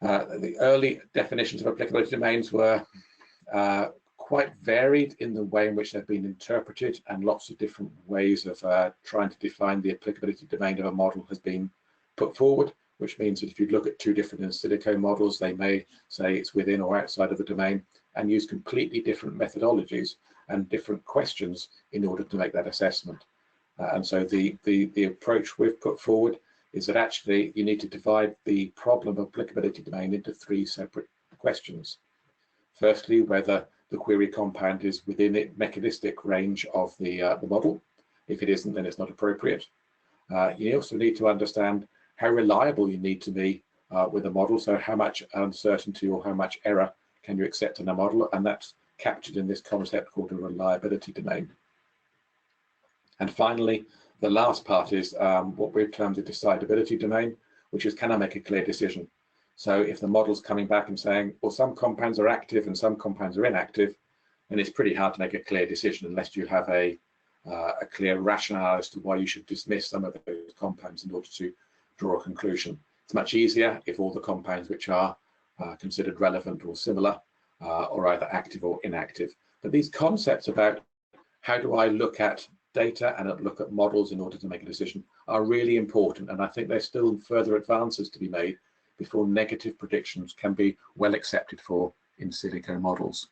the early definitions of applicability domains were quite varied in the way in which they've been interpreted, and lots of different ways of trying to define the applicability domain of a model has been put forward, which means that if you look at two different in silico models, they may say it's within or outside of the domain and use completely different methodologies and different questions in order to make that assessment. And so the approach we've put forward is that actually you need to divide the problem of applicability domain into three separate questions. Firstly, whether the query compound is within the mechanistic range of the model. If it isn't, then it's not appropriate. You also need to understand how reliable you need to be with a model. So how much uncertainty or how much error can you accept in a model? And that's captured in this concept called a reliability domain. And finally, the last part is what we've termed the decidability domain, which is, can I make a clear decision? So if the model's coming back and saying, well, some compounds are active and some compounds are inactive, then it's pretty hard to make a clear decision unless you have a clear rationale as to why you should dismiss some of those compounds in order to draw a conclusion. It's much easier if all the compounds which are considered relevant or similar are either active or inactive. But these concepts about how do I look at data and look at models in order to make a decision are really important, and I think there's still further advances to be made before negative predictions can be well accepted for in silico models.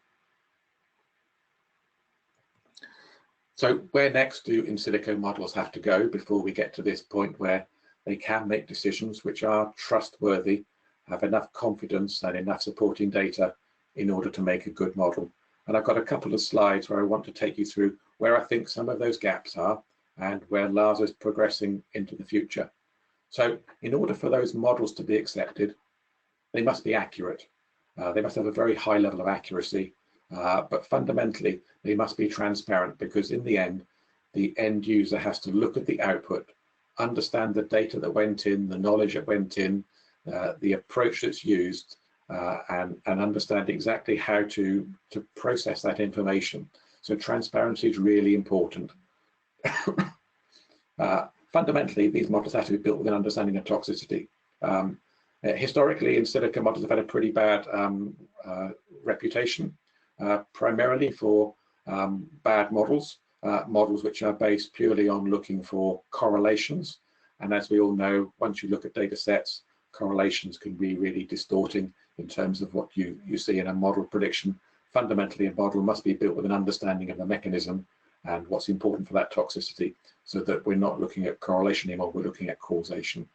So where next do in silico models have to go before we get to this point where they can make decisions which are trustworthy, have enough confidence and enough supporting data in order to make a good model? And I've got a couple of slides where I want to take you through where I think some of those gaps are and where Lhasa is progressing into the future. So in order for those models to be accepted, they must be accurate. They must have a very high level of accuracy, but fundamentally, they must be transparent, because in the end user has to look at the output, understand the data that went in, the knowledge that went in, the approach that's used, and understand exactly how to process that information. So transparency is really important. Fundamentally, these models have to be built with an understanding of toxicity. Historically, in silico models have had a pretty bad reputation, primarily for bad models, models which are based purely on looking for correlations. And as we all know, once you look at data sets, correlations can be really distorting in terms of what you see in a model prediction. Fundamentally, a model must be built with an understanding of the mechanism and what's important for that toxicity, so that we're not looking at correlation anymore, we're looking at causation.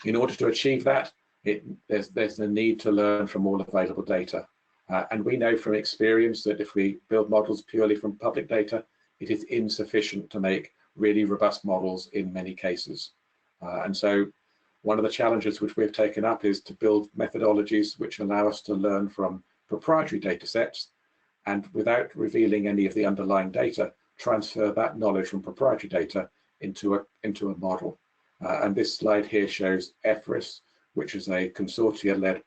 In order to achieve that, there's a need to learn from all available data. And we know from experience that if we build models purely from public data, it is insufficient to make really robust models in many cases. And so one of the challenges which we've taken up is to build methodologies which allow us to learn from proprietary data sets, and without revealing any of the underlying data, transfer that knowledge from proprietary data into a model. And this slide here shows EFRIS, which is a consortia-led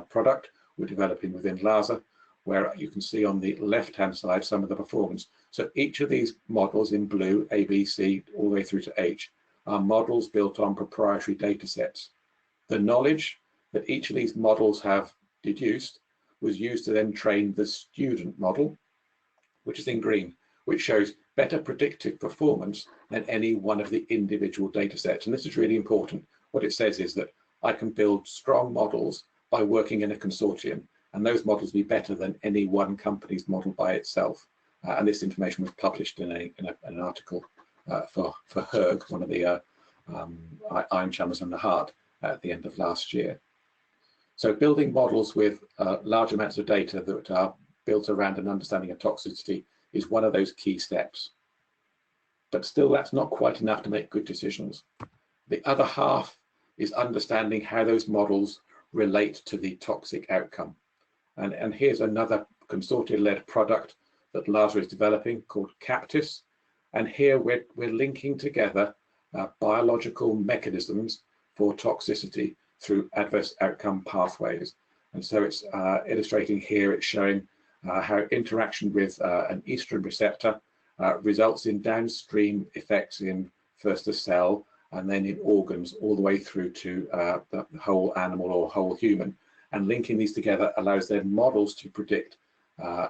product we're developing within Lhasa, where you can see on the left-hand side some of the performance. So each of these models in blue, A, B, C, all the way through to H, are models built on proprietary data sets. The knowledge that each of these models have deduced was used to then train the student model, which is in green, which shows better predictive performance than any one of the individual data sets. And this is really important. What it says is that I can build strong models by working in a consortium, and those models will be better than any one company's model by itself. And this information was published in an article for HERG, one of the ion channels in the heart, at the end of last year. So building models with large amounts of data that are built around an understanding of toxicity is one of those key steps. But still, that's not quite enough to make good decisions. The other half is understanding how those models relate to the toxic outcome. And here's another consortia-led product that Lhasa is developing called CAPTIS. And here we're linking together biological mechanisms for toxicity through adverse outcome pathways. And so it's illustrating here, it's showing how interaction with an estrogen receptor results in downstream effects in first the cell and then in organs all the way through to the whole animal or whole human. And linking these together allows their models to predict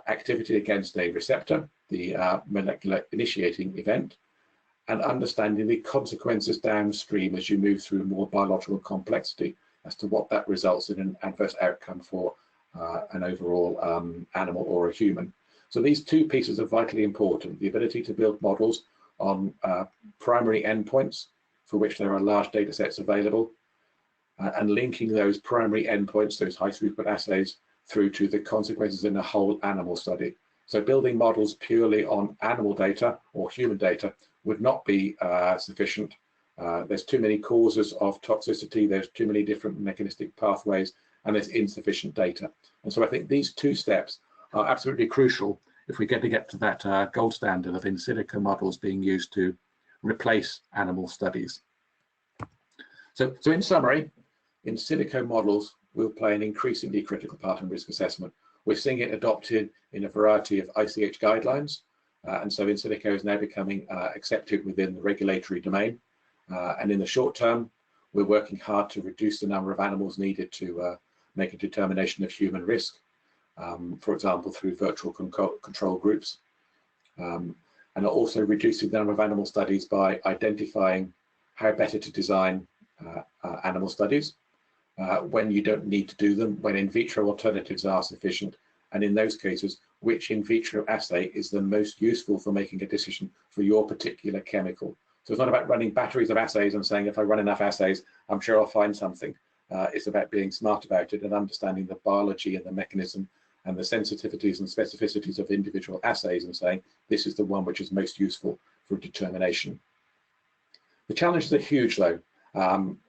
activity against a receptor, the molecular initiating event, and understanding the consequences downstream as you move through more biological complexity as to what that results in an adverse outcome for an overall animal or a human. So these two pieces are vitally important: the ability to build models on primary endpoints for which there are large data sets available, and linking those primary endpoints, those high throughput assays, through to the consequences in a whole animal study. So building models purely on animal data or human data would not be sufficient. There's too many causes of toxicity, there's too many different mechanistic pathways, and there's insufficient data. And so I think these two steps are absolutely crucial if we get to that gold standard of in silico models being used to replace animal studies. So in summary, in silico models will play an increasingly critical part in risk assessment. We're seeing it adopted in a variety of ICH guidelines, and so in silico is now becoming accepted within the regulatory domain. And in the short term, we're working hard to reduce the number of animals needed to make a determination of human risk, for example, through virtual control groups, and also reducing the number of animal studies by identifying how better to design animal studies when you don't need to do them, when in vitro alternatives are sufficient, and in those cases which in vitro assay is the most useful for making a decision for your particular chemical. So it's not about running batteries of assays and saying, if I run enough assays, I'm sure I'll find something. It's about being smart about it and understanding the biology and the mechanism and the sensitivities and specificities of individual assays and saying, this is the one which is most useful for determination. The challenges are huge though.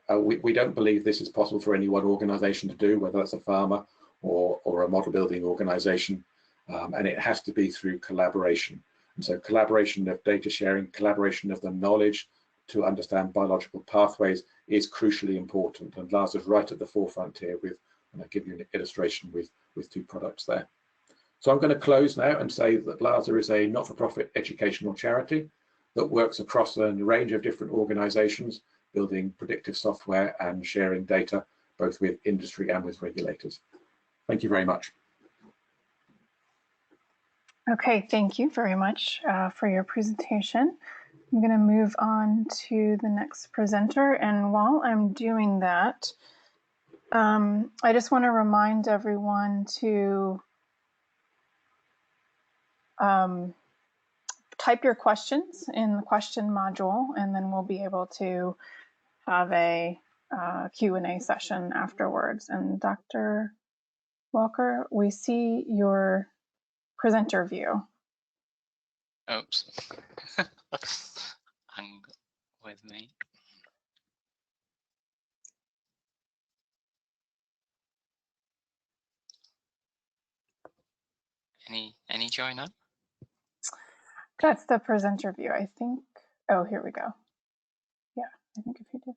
We don't believe this is possible for any one organization to do, whether that's a pharma or a model building organization, and it has to be through collaboration. And so collaboration of data sharing, collaboration of the knowledge to understand biological pathways is crucially important. And Lhasa's right at the forefront here with, and I'll give you an illustration with 2 products there. So I'm going to close now and say that Lhasa is a not-for-profit educational charity that works across a range of different organizations, building predictive software and sharing data, both with industry and with regulators. Thank you very much. Okay, thank you very much for your presentation. I'm going to move on to the next presenter, and while I'm doing that, I just want to remind everyone to type your questions in the question module, and then we'll be able to have a Q&A session afterwards. And Dr. Walker, we see your presenter view. Oops. Hang with me. Any join up? That's the presenter view, I think. Oh, here we go. Yeah, I think if you do that.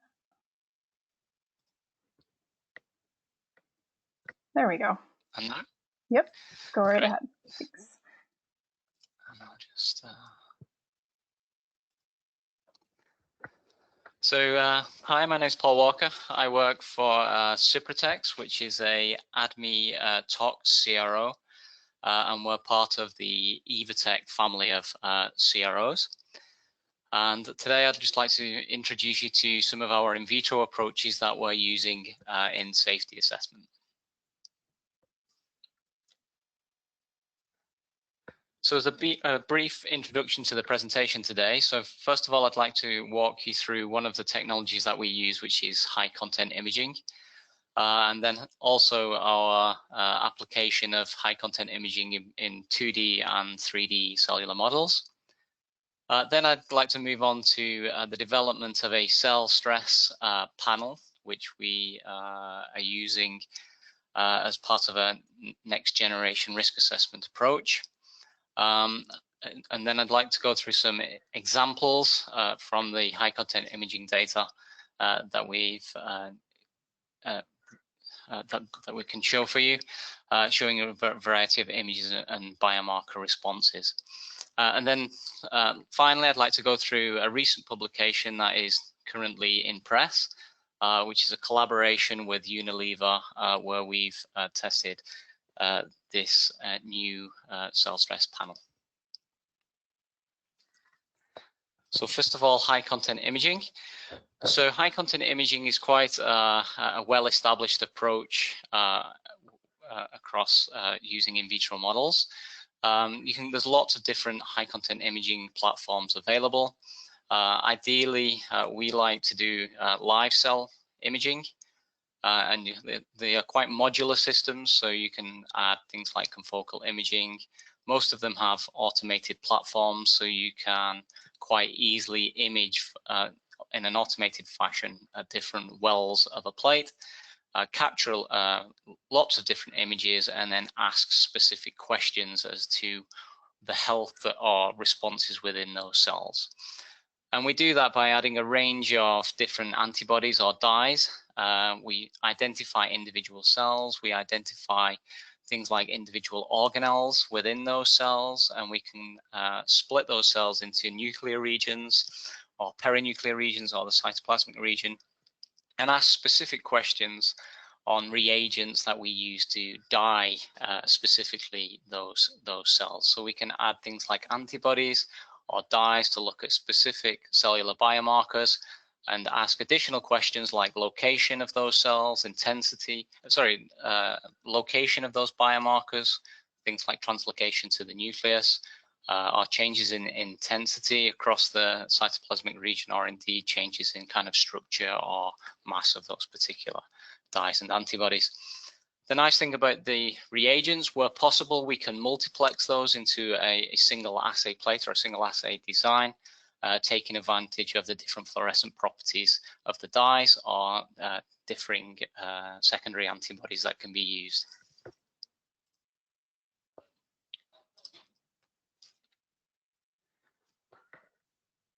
There we go. And now? Yep, go right Great. ahead. Thanks. And I'll just hi, my name is Paul Walker. I work for Cyprotex, which is a ADME tox CRO, and we're part of the Evotec family of CROs. And today I'd just like to introduce you to some of our in vitro approaches that we're using in safety assessment. So as a brief introduction to the presentation today, so first of all, I'd like to walk you through one of the technologies that we use, which is high content imaging, and then also our application of high content imaging in 2D and 3D cellular models. Then I'd like to move on to the development of a cell stress panel, which we are using as part of a next generation risk assessment approach. And then I'd like to go through some examples from the high content imaging data that we can show for you, showing a variety of images and biomarker responses. And then finally, I'd like to go through a recent publication that is currently in press, which is a collaboration with Unilever, where we've tested this new cell stress panel. So first of all, high content imaging. So high content imaging is quite a well-established approach across using in vitro models. There's lots of different high content imaging platforms available. Ideally, we like to do live cell imaging. And they are quite modular systems, so you can add things like confocal imaging. Most of them have automated platforms, so you can quite easily image in an automated fashion different wells of a plate, capture lots of different images, and then ask specific questions as to the health or responses within those cells. And we do that by adding a range of different antibodies or dyes. We identify individual cells, we identify things like individual organelles within those cells, and we can split those cells into nuclear regions or perinuclear regions or the cytoplasmic region, and ask specific questions on reagents that we use to dye specifically those cells. So we can add things like antibodies or dyes to look at specific cellular biomarkers and ask additional questions like location of those cells, location of those biomarkers, things like translocation to the nucleus, or changes in intensity across the cytoplasmic region, or indeed changes in kind of structure or mass of those particular dyes and antibodies. The nice thing about the reagents, where possible, we can multiplex those into a single assay plate or a single assay design, taking advantage of the different fluorescent properties of the dyes or differing secondary antibodies that can be used.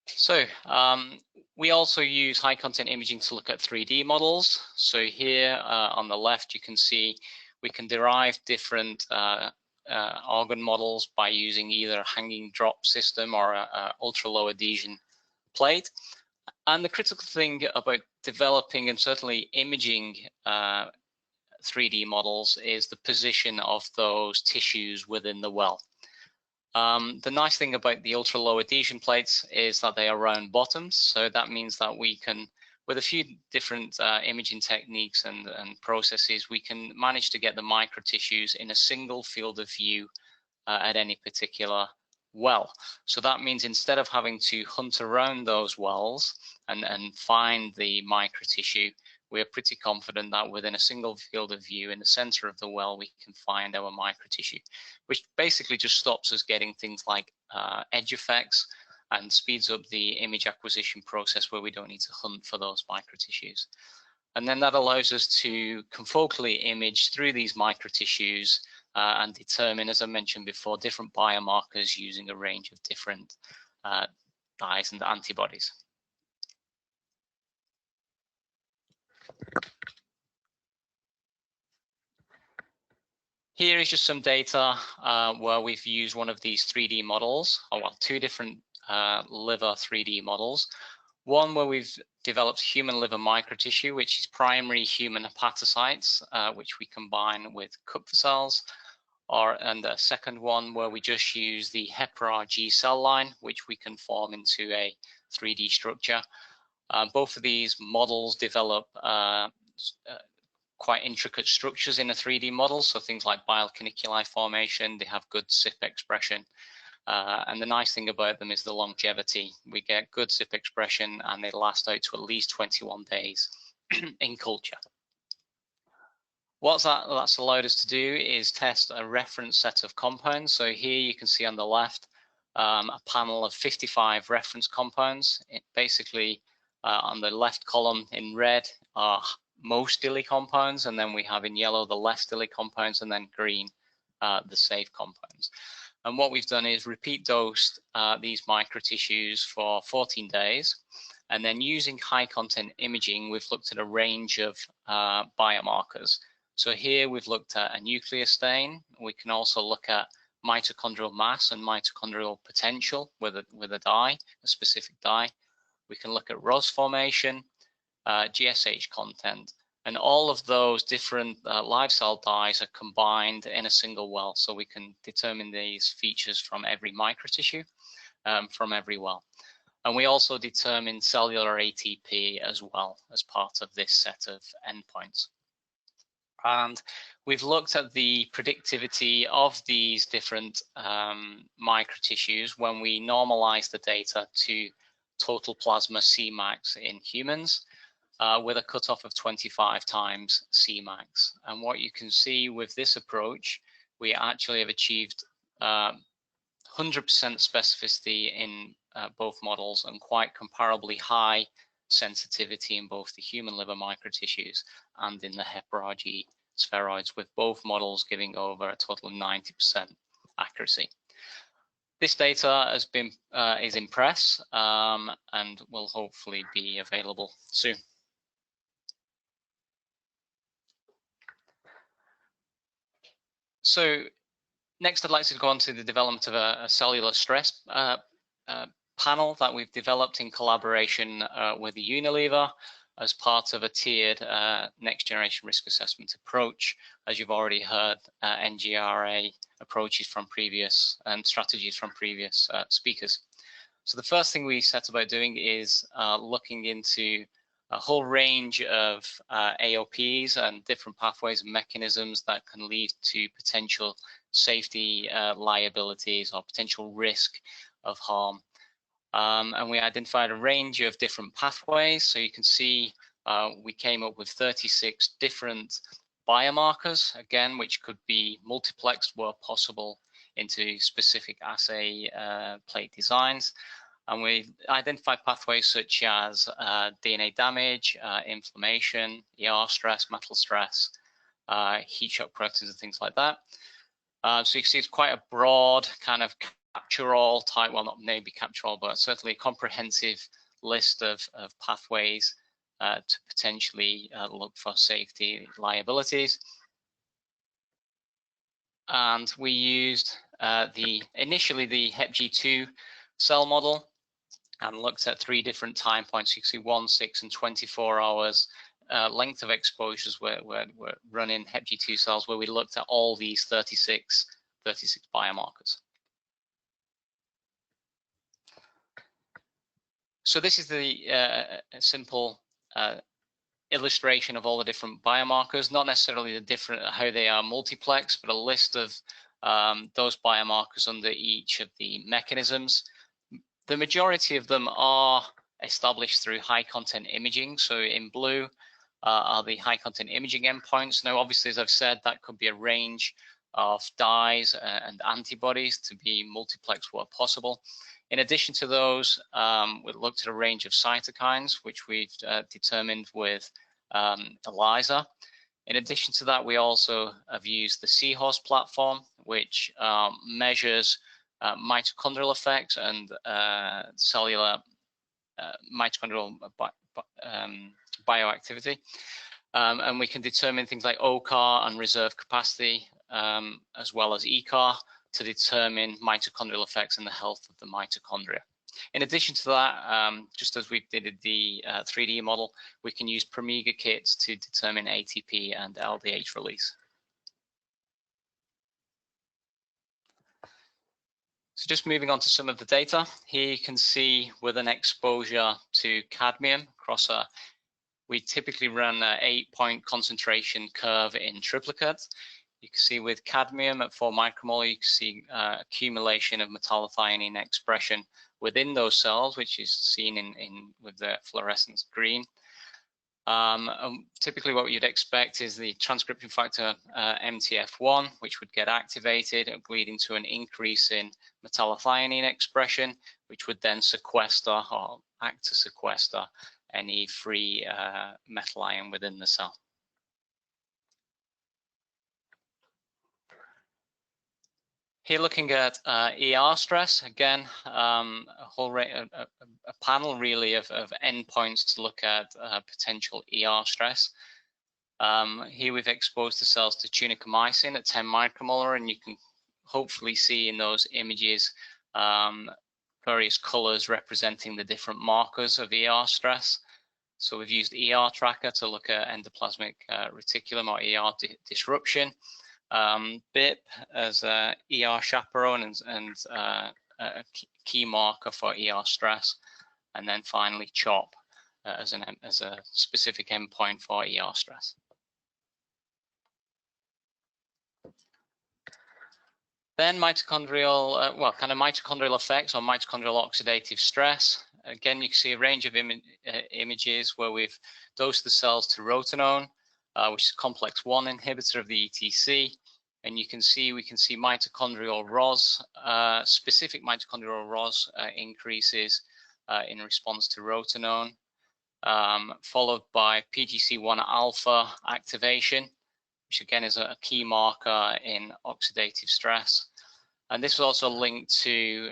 So we also use high content imaging to look at 3D models. So here on the left, you can see we can derive different organ models by using either a hanging drop system or a ultra low adhesion plate. And the critical thing about developing and certainly imaging 3D models is the position of those tissues within the well. The nice thing about the ultra low adhesion plates is that they are round bottoms, so that means that we can, with a few different imaging techniques and processes, we can manage to get the microtissues in a single field of view at any particular well. So that means instead of having to hunt around those wells and find the microtissue, we are pretty confident that within a single field of view in the center of the well, we can find our microtissue, which basically just stops us getting things like edge effects and speeds up the image acquisition process where we don't need to hunt for those microtissues. And then that allows us to confocally image through these microtissues and determine, as I mentioned before, different biomarkers using a range of different dyes and antibodies. Here is just some data where we've used one of these 3D models, or well, two different liver 3D models. One where we've developed human liver microtissue, which is primary human hepatocytes, which we combine with Kupffer cells, and a second one where we just use the HepRG cell line, which we can form into a 3D structure. Both of these models develop quite intricate structures in a 3D model, so things like bile caniculi formation, they have good CYP expression. And the nice thing about them is the longevity. We get good CYP expression and they last out to at least 21 days in culture. What that's allowed us to do is test a reference set of compounds. So here you can see on the left a panel of 55 reference compounds. Basically on the left column in red are most DILI compounds, and then we have in yellow the less DILI compounds, and then green the safe compounds. And what we've done is repeat dosed these microtissues for 14 days, and then using high content imaging, we've looked at a range of biomarkers. So here we've looked at a nuclear stain. We can also look at mitochondrial mass and mitochondrial potential with a dye, a specific dye. We can look at ROS formation, GSH content, and all of those different live cell dyes are combined in a single well, so we can determine these features from every microtissue, from every well. And we also determine cellular ATP as well as part of this set of endpoints. And we've looked at the predictivity of these different microtissues when we normalize the data to total plasma Cmax in humans, with a cutoff of 25 times Cmax. And what you can see with this approach, we actually have achieved 100% specificity in both models and quite comparably high sensitivity in both the human liver microtissues and in the HepRG spheroids, with both models giving over a total of 90% accuracy. This data has been is in press and will hopefully be available soon. So next, I'd like to go on to the development of a cellular stress panel that we've developed in collaboration with Unilever as part of a tiered next generation risk assessment approach. As you've already heard, NGRA approaches from previous and strategies from previous speakers. So the first thing we set about doing is looking into a whole range of AOPs and different pathways and mechanisms that can lead to potential safety liabilities or potential risk of harm. And we identified a range of different pathways. So you can see we came up with 36 different biomarkers, again, which could be multiplexed where possible into specific assay plate designs. And we identified pathways such as DNA damage, inflammation, ER stress, metal stress, heat shock proteins, and things like that. So you can see it's quite a broad kind of capture-all type, well, not maybe capture-all, but certainly a comprehensive list of pathways to potentially look for safety liabilities. And we used initially the HepG2 cell model and looked at 3 different time points. You can see 1, 6, and 24 hours length of exposures where we're running HepG2 cells, where we looked at all these 36 biomarkers. So this is the simple illustration of all the different biomarkers, not necessarily the different how they are multiplex, but a list of those biomarkers under each of the mechanisms. The majority of them are established through high content imaging. So in blue are the high content imaging endpoints. Now, obviously, as I've said, that could be a range of dyes and antibodies to be multiplexed where possible. In addition to those, we looked at a range of cytokines, which we've determined with Lhasa. In addition to that, we also have used the Seahorse platform, which measures mitochondrial effects and cellular mitochondrial bioactivity. And we can determine things like OCAR and reserve capacity, as well as ECAR, to determine mitochondrial effects and the health of the mitochondria. In addition to that, just as we did the 3D model, we can use Promega kits to determine ATP and LDH release. So just moving on to some of the data, here you can see with an exposure to cadmium across we typically run an 8-point concentration curve in triplicate. You can see with cadmium at 4 micromolar, you can see accumulation of metallothionein expression within those cells, which is seen with the fluorescence green. And typically what you'd expect is the transcription factor MTF1, which would get activated, leading to an increase in metallothionein expression, which would then sequester or act to sequester any free metal ion within the cell. Here looking at ER stress, again, a panel really of endpoints to look at potential ER stress. Here we've exposed the cells to tunicamycin at 10 micromolar, and you can hopefully see in those images various colors representing the different markers of ER stress. So we've used ER tracker to look at endoplasmic reticulum or ER disruption. BIP as a ER chaperone and a key marker for ER stress, and then finally CHOP as a specific endpoint for ER stress. Then mitochondrial, kind of mitochondrial effects or mitochondrial oxidative stress. Again, you can see a range of images where we've dosed the cells to rotenone, which is complex 1 inhibitor of the ETC, and we can see mitochondrial ROS, specific mitochondrial ROS increases in response to rotenone, followed by PGC1 alpha activation, which again is a key marker in oxidative stress. And this was also linked to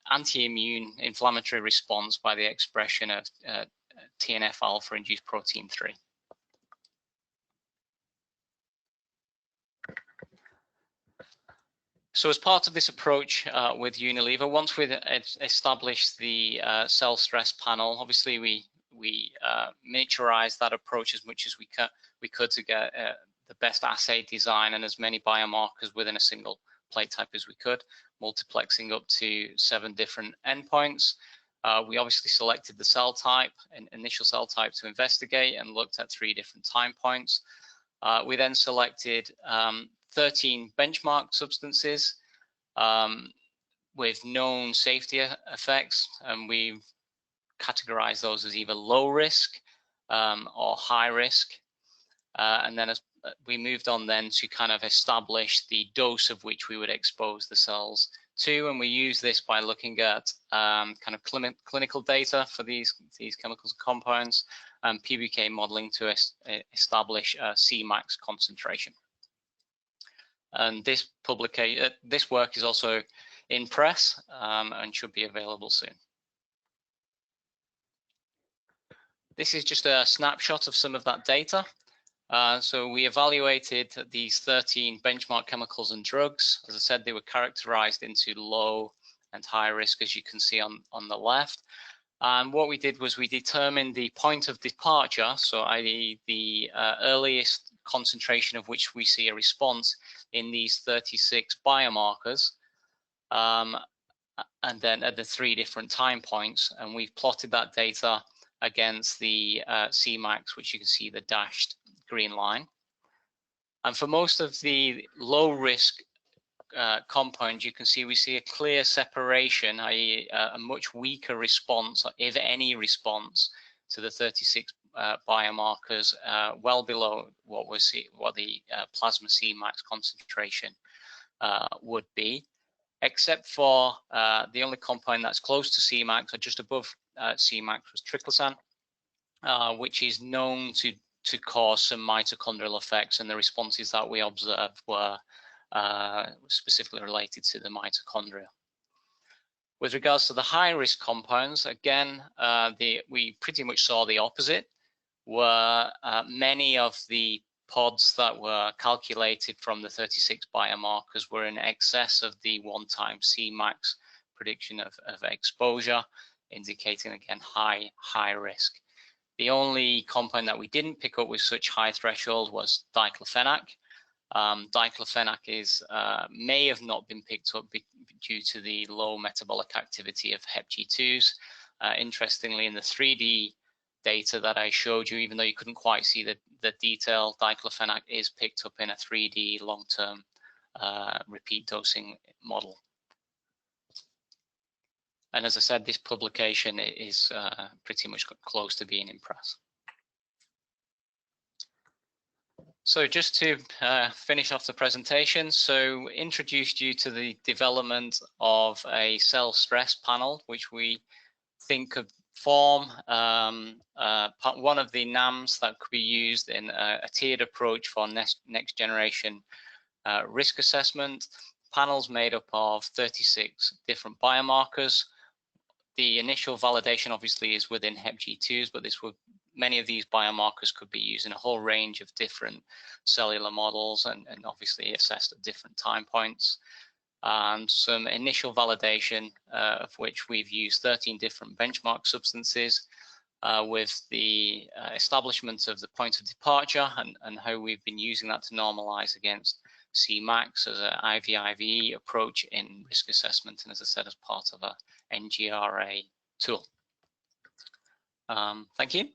anti-immune inflammatory response by the expression of TNF alpha induced protein 3. So as part of this approach with Unilever, once we've established the cell stress panel, obviously we miniaturized that approach as much as we could to get the best assay design and as many biomarkers within a single plate type as we could, multiplexing up to 7 different endpoints. We obviously selected the cell type, an initial cell type to investigate, and looked at 3 different time points. We then selected 13 benchmark substances with known safety effects, and we categorize those as either low risk or high risk. And then as we moved on then to kind of establish the dose of which we would expose the cells to, and we use this by looking at kind of clinical data for these chemicals and compounds, and PBK modeling to establish Cmax concentration. And this work is also in press and should be available soon. This is just a snapshot of some of that data. So we evaluated these 13 benchmark chemicals and drugs. As I said, they were characterized into low and high risk, as you can see on the left. And what we did was we determined the point of departure, so i.e. the earliest concentration of which we see a response in these 36 biomarkers, and then at the 3 different time points. And we've plotted that data against the Cmax, which you can see the dashed green line. And for most of the low risk compounds, you can see we see a clear separation, i.e. a much weaker response, if any response, to the 36 biomarkers, well below what the plasma Cmax concentration would be, except for the only compound that's close to Cmax or just above Cmax was triclosan, which is known to cause some mitochondrial effects, and the responses that we observed were specifically related to the mitochondria. With regards to the high-risk compounds, again, we pretty much saw the opposite, where many of the pods that were calculated from the 36 biomarkers were in excess of the one-time Cmax prediction of exposure, indicating, again, high risk. The only compound that we didn't pick up with such high threshold was diclofenac. Diclofenac may have not been picked up due to the low metabolic activity of HepG2s. Interestingly, in the 3D data that I showed you, even though you couldn't quite see the detail, diclofenac is picked up in a 3D long-term repeat dosing model. And as I said, this publication is pretty much close to being in press. So just to finish off the presentation, so introduced you to the development of a cell stress panel, which we think could form one of the NAMs that could be used in a tiered approach for next generation risk assessment. Panels made up of 36 different biomarkers. The initial validation obviously is within HepG2s, but many of these biomarkers could be used in a whole range of different cellular models and obviously assessed at different time points. And some initial validation of which we've used 13 different benchmark substances with the establishment of the point of departure and how we've been using that to normalize against Cmax as an IVIV approach in risk assessment, and as I said, as part of a NGRA tool. Thank you.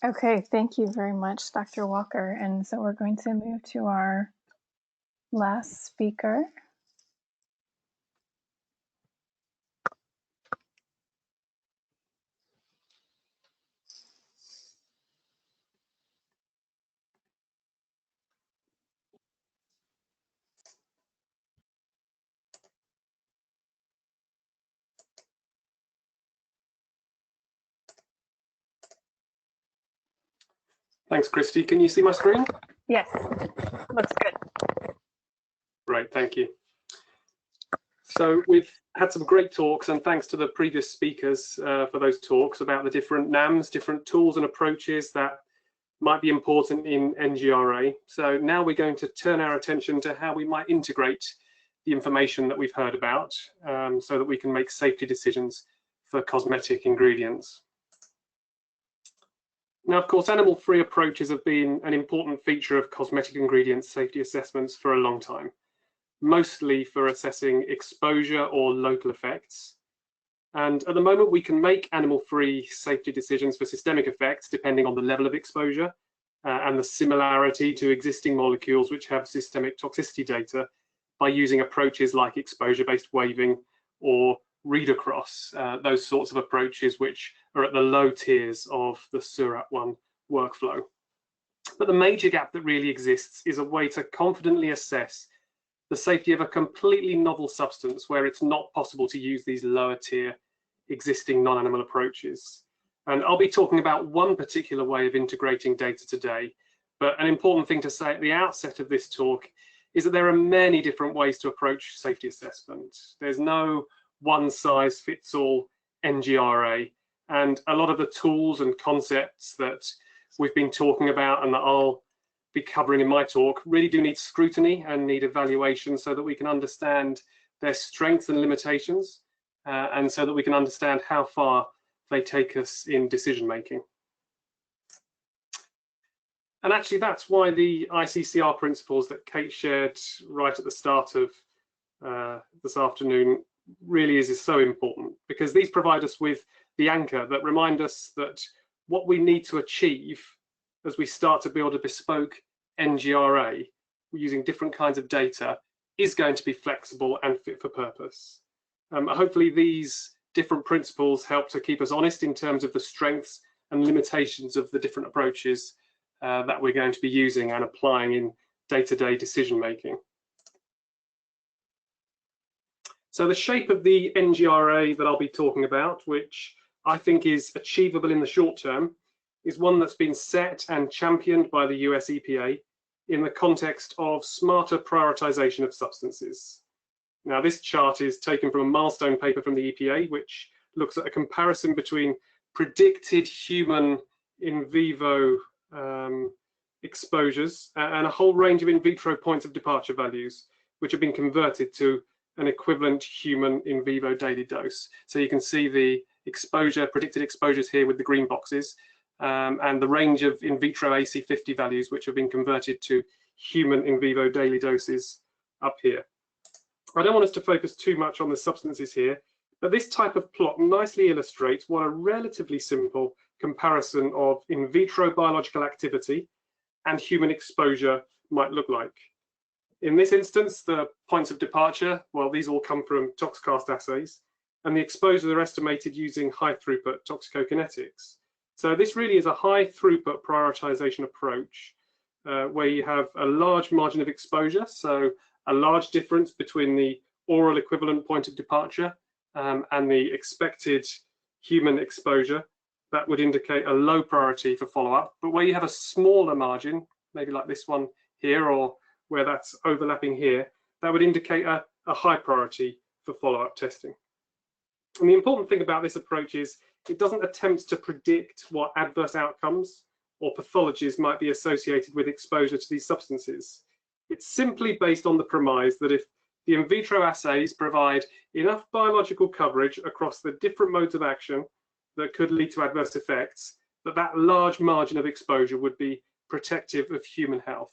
Okay, thank you very much, Dr. Walker. And so we're going to move to our last speaker. Thanks, Christy. Can you see my screen? Yes, looks good. Right, thank you. So we've had some great talks, and thanks to the previous speakers for those talks about the different NAMs, different tools and approaches that might be important in NGRA. So now we're going to turn our attention to how we might integrate the information that we've heard about so that we can make safety decisions for cosmetic ingredients. Now, of course, animal-free approaches have been an important feature of cosmetic ingredient safety assessments for a long time, mostly for assessing exposure or local effects. And at the moment, we can make animal-free safety decisions for systemic effects depending on the level of exposure and the similarity to existing molecules which have systemic toxicity data by using approaches like exposure-based waving or read across, those sorts of approaches which are at the low tiers of the SURAT1 workflow. But the major gap that really exists is a way to confidently assess the safety of a completely novel substance where it's not possible to use these lower tier existing non-animal approaches. And I'll be talking about one particular way of integrating data today, but an important thing to say at the outset of this talk is that there are many different ways to approach safety assessment. There's no one size fits all NGRA, and a lot of the tools and concepts that we've been talking about and that I'll be covering in my talk really do need scrutiny and need evaluation so that we can understand their strengths and limitations, and so that we can understand how far they take us in decision making. And actually that's why the ICCR principles that Kate shared right at the start of this afternoon really is so important, because these provide us with the anchor that remind us that what we need to achieve as we start to build a bespoke NGRA using different kinds of data is going to be flexible and fit for purpose. Hopefully these different principles help to keep us honest in terms of the strengths and limitations of the different approaches that we're going to be using and applying in day-to-day decision making. So the shape of the NGRA that I'll be talking about, which I think is achievable in the short term, is one that's been set and championed by the US EPA in the context of smarter prioritization of substances. Now, this chart is taken from a milestone paper from the EPA, which looks at a comparison between predicted human in vivo exposures and a whole range of in vitro points of departure values, which have been converted to an equivalent human in vivo daily dose. So you can see the exposure, predicted exposures here with the green boxes, and the range of in vitro AC50 values, which have been converted to human in vivo daily doses up here. I don't want us to focus too much on the substances here, but this type of plot nicely illustrates what a relatively simple comparison of in vitro biological activity and human exposure might look like. In this instance, the points of departure, well, these all come from toxicast assays, and the exposures are estimated using high throughput toxicokinetics. So this really is a high throughput prioritization approach where you have a large margin of exposure, so a large difference between the oral equivalent point of departure and the expected human exposure. That would indicate a low priority for follow-up, but where you have a smaller margin, maybe like this one here, or where that's overlapping here, that would indicate a high priority for follow-up testing. And the important thing about this approach is it doesn't attempt to predict what adverse outcomes or pathologies might be associated with exposure to these substances. It's simply based on the premise that if the in vitro assays provide enough biological coverage across the different modes of action that could lead to adverse effects, that large margin of exposure would be protective of human health.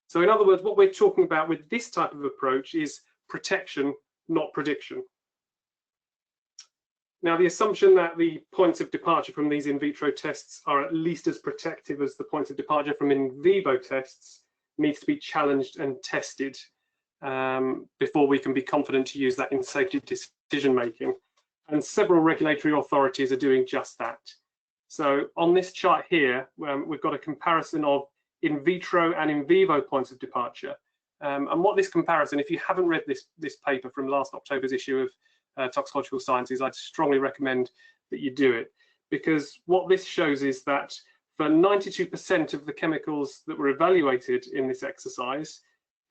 So in other words, what we're talking about with this type of approach is protection, not prediction. Now, the assumption that the points of departure from these in vitro tests are at least as protective as the points of departure from in vivo tests needs to be challenged and tested before we can be confident to use that in safety decision making. And several regulatory authorities are doing just that. So on this chart here, we've got a comparison of in vitro and in vivo points of departure. And what this comparison, if you haven't read this paper from last October's issue of Toxicological Sciences, I'd strongly recommend that you do it, because what this shows is that for 92% of the chemicals that were evaluated in this exercise,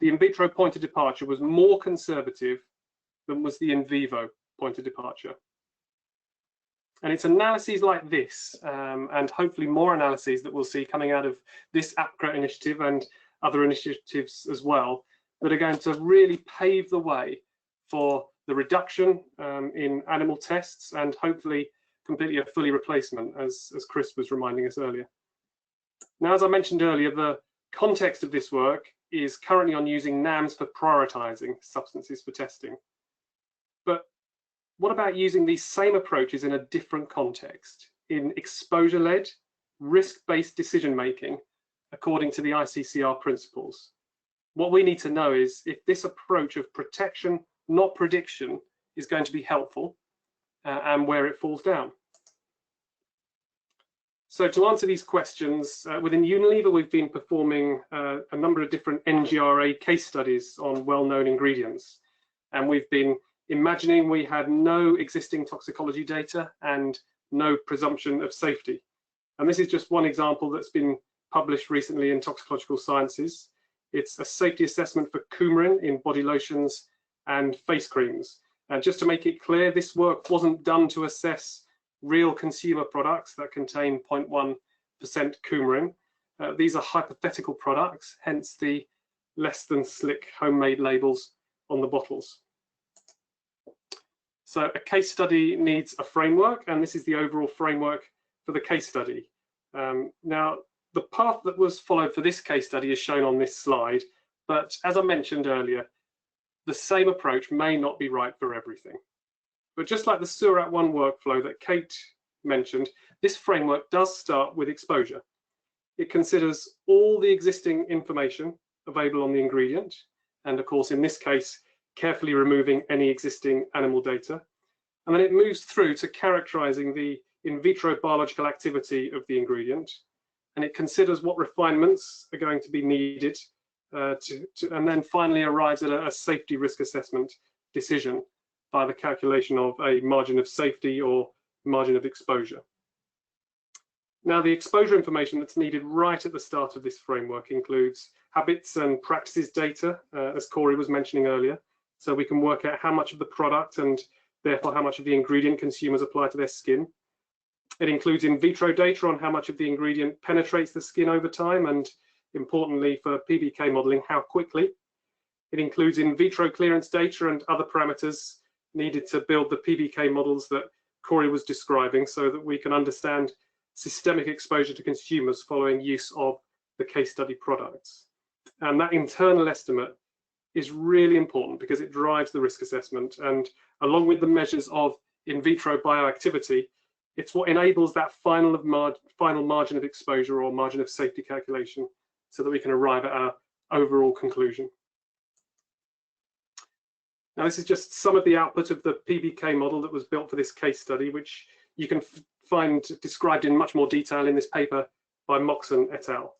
the in vitro point of departure was more conservative than was the in vivo point of departure. And it's analyses like this, and hopefully more analyses that we'll see coming out of this APCRA initiative and other initiatives as well, that are going to really pave the way for the reduction in animal tests and hopefully completely a fully replacement, as Chris was reminding us earlier. Now, as I mentioned earlier, the context of this work is currently on using NAMs for prioritizing substances for testing. But what about using these same approaches in a different context, in exposure-led risk-based decision-making according to the ICCR principles. What we need to know is if this approach of protection, not prediction, is going to be helpful and where it falls down. So to answer these questions, within Unilever, we've been performing a number of different NGRA case studies on well-known ingredients. And we've been imagining we had no existing toxicology data and no presumption of safety. And this is just one example that's been published recently in Toxicological Sciences. It's a safety assessment for coumarin in body lotions and face creams. And just to make it clear, this work wasn't done to assess real consumer products that contain 0.1% coumarin. These are hypothetical products, hence the less than slick homemade labels on the bottles. So a case study needs a framework, and this is the overall framework for the case study. Now, the path that was followed for this case study is shown on this slide, but as I mentioned earlier, the same approach may not be right for everything. But just like the Surat 1 workflow that Kate mentioned, this framework does start with exposure. It considers all the existing information available on the ingredient, and of course, in this case, carefully removing any existing animal data. And then it moves through to characterizing the in vitro biological activity of the ingredient, and it considers what refinements are going to be needed, and then finally arrives at a safety risk assessment decision by the calculation of a margin of safety or margin of exposure. Now, the exposure information that's needed right at the start of this framework includes habits and practices data, as Corie was mentioning earlier, so we can work out how much of the product and therefore how much of the ingredient consumers apply to their skin. It includes in vitro data on how much of the ingredient penetrates the skin over time, and importantly for PBK modeling, how quickly. It includes in vitro clearance data and other parameters needed to build the PBK models that Corie was describing, so that we can understand systemic exposure to consumers following use of the case study products. And that internal estimate is really important because it drives the risk assessment, and along with the measures of in vitro bioactivity, it's what enables that final margin of exposure or margin of safety calculation so that we can arrive at our overall conclusion. Now, this is just some of the output of the PBK model that was built for this case study, which you can find described in much more detail in this paper by Moxon et al.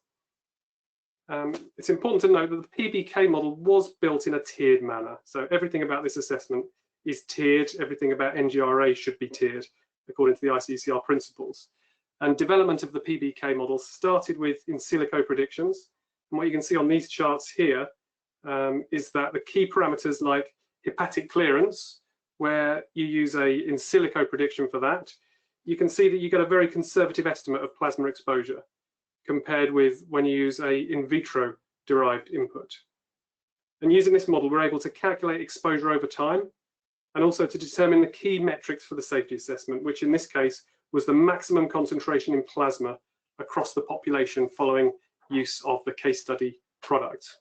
It's important to note that the PBK model was built in a tiered manner. So everything about this assessment is tiered. Everything about NGRA should be tiered according to the ICCR principles. And development of the PBK model started with in silico predictions. And what you can see on these charts here is that the key parameters like hepatic clearance, where you use a in silico prediction for that, you can see that you get a very conservative estimate of plasma exposure compared with when you use a in vitro derived input. And using this model, we're able to calculate exposure over time and also to determine the key metrics for the safety assessment, which in this case was the maximum concentration in plasma across the population following use of the case study product.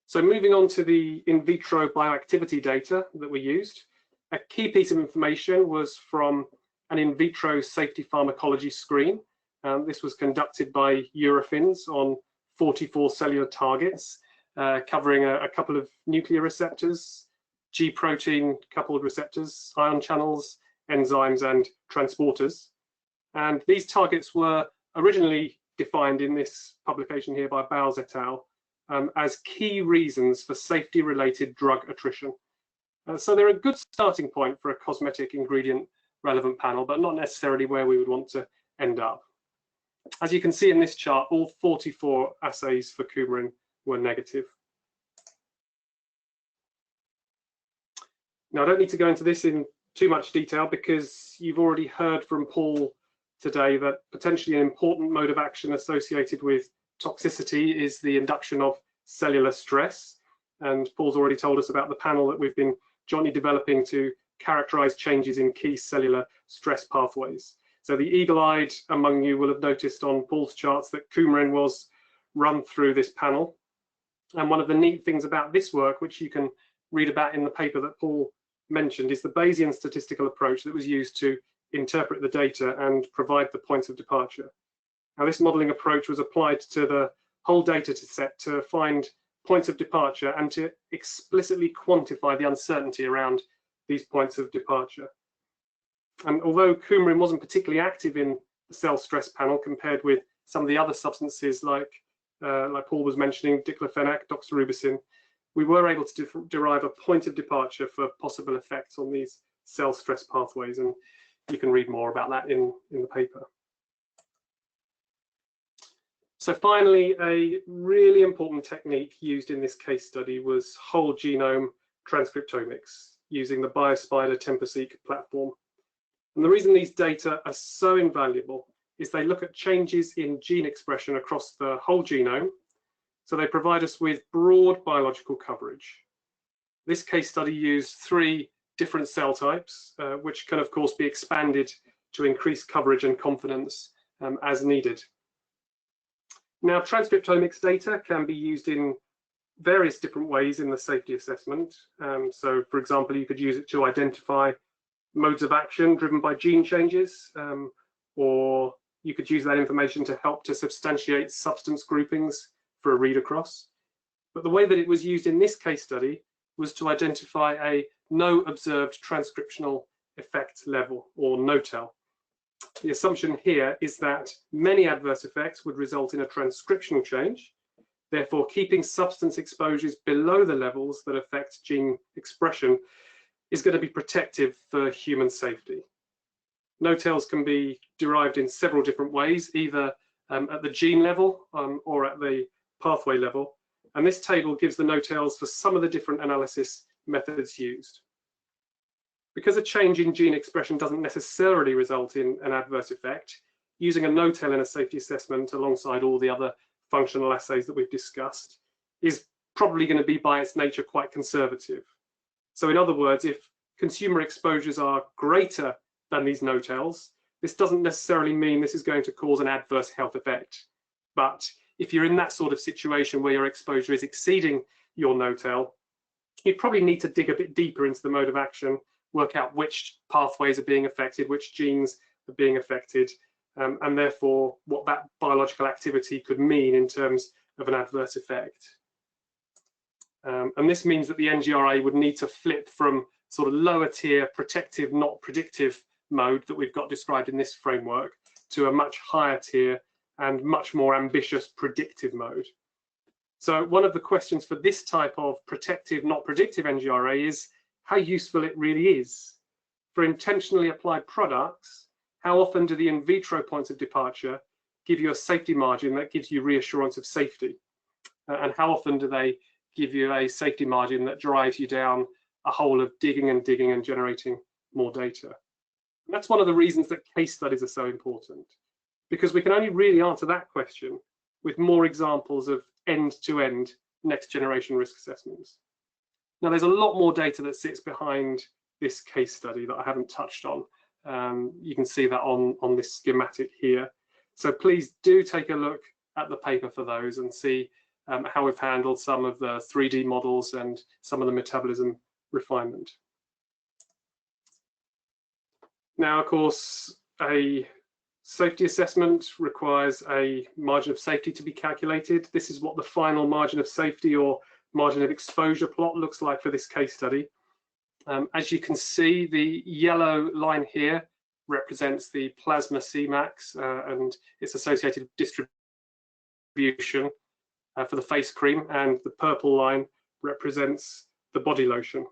So moving on to the in vitro bioactivity data that we used, a key piece of information was from an in vitro safety pharmacology screen. This was conducted by Eurofins on 44 cellular targets, covering a couple of nuclear receptors, G protein coupled receptors, ion channels, enzymes, and transporters. And these targets were originally defined in this publication here by Bowles et al. As key reasons for safety-related drug attrition. So they're a good starting point for a cosmetic ingredient relevant panel, but not necessarily where we would want to end up. As you can see in this chart, all 44 assays for coumarin were negative. Now, I don't need to go into this in too much detail because you've already heard from Paul today that potentially an important mode of action associated with toxicity is the induction of cellular stress. And Paul's already told us about the panel that we've been jointly developing to characterize changes in key cellular stress pathways. So the eagle-eyed among you will have noticed on Paul's charts that coumarin was run through this panel. And one of the neat things about this work, which you can read about in the paper that Paul mentioned, is the Bayesian statistical approach that was used to interpret the data and provide the points of departure. Now, this modelling approach was applied to the whole data set to find points of departure and to explicitly quantify the uncertainty around these points of departure. And although coumarin wasn't particularly active in the cell stress panel compared with some of the other substances like Paul was mentioning, diclofenac, doxorubicin, we were able to derive a point of departure for possible effects on these cell stress pathways, and you can read more about that in the paper. So finally, a really important technique used in this case study was whole genome transcriptomics using the BioSpider TempoSeq platform. And the reason these data are so invaluable is they look at changes in gene expression across the whole genome. So they provide us with broad biological coverage. This case study used 3 different cell types, which can of course be expanded to increase coverage and confidence as needed. Now, transcriptomics data can be used in various different ways in the safety assessment. So for example, you could use it to identify modes of action driven by gene changes, or you could use that information to help to substantiate substance groupings for a read across. But the way that it was used in this case study was to identify a no observed transcriptional effect level, or NOTEL. The assumption here is that many adverse effects would result in a transcriptional change. Therefore, keeping substance exposures below the levels that affect gene expression is going to be protective for human safety. NOTELs can be derived in several different ways, either at the gene level or at the pathway level. And this table gives the NOTELs for some of the different analysis methods used. Because a change in gene expression doesn't necessarily result in an adverse effect, using a NOTEL in a safety assessment alongside all the other functional assays that we've discussed is probably going to be by its nature quite conservative. So in other words, if consumer exposures are greater than these NOTELs, this doesn't necessarily mean this is going to cause an adverse health effect. But if you're in that sort of situation where your exposure is exceeding your NOTEL, you probably need to dig a bit deeper into the mode of action, work out which pathways are being affected, which genes are being affected, and therefore what that biological activity could mean in terms of an adverse effect. And this means that the NGRA would need to flip from sort of lower tier protective, not predictive mode that we've got described in this framework to a much higher tier and much more ambitious predictive mode. So one of the questions for this type of protective, not predictive NGRA is how useful it really is. For intentionally applied products, how often do the in vitro points of departure give you a safety margin that gives you reassurance of safety? And how often do they give you a safety margin that drives you down a hole of digging and digging and generating more data? And that's one of the reasons that case studies are so important, because we can only really answer that question with more examples of end-to-end next generation risk assessments. Now, there's a lot more data that sits behind this case study that I haven't touched on. You can see that on this schematic here. So please do take a look at the paper for those and see how we've handled some of the 3D models and some of the metabolism refinement. Now, of course, a safety assessment requires a margin of safety to be calculated. This is what the final margin of safety or margin of exposure plot looks like for this case study. As you can see, the yellow line here represents the plasma Cmax and its associated distribution for the face cream, and the purple line represents the body lotion.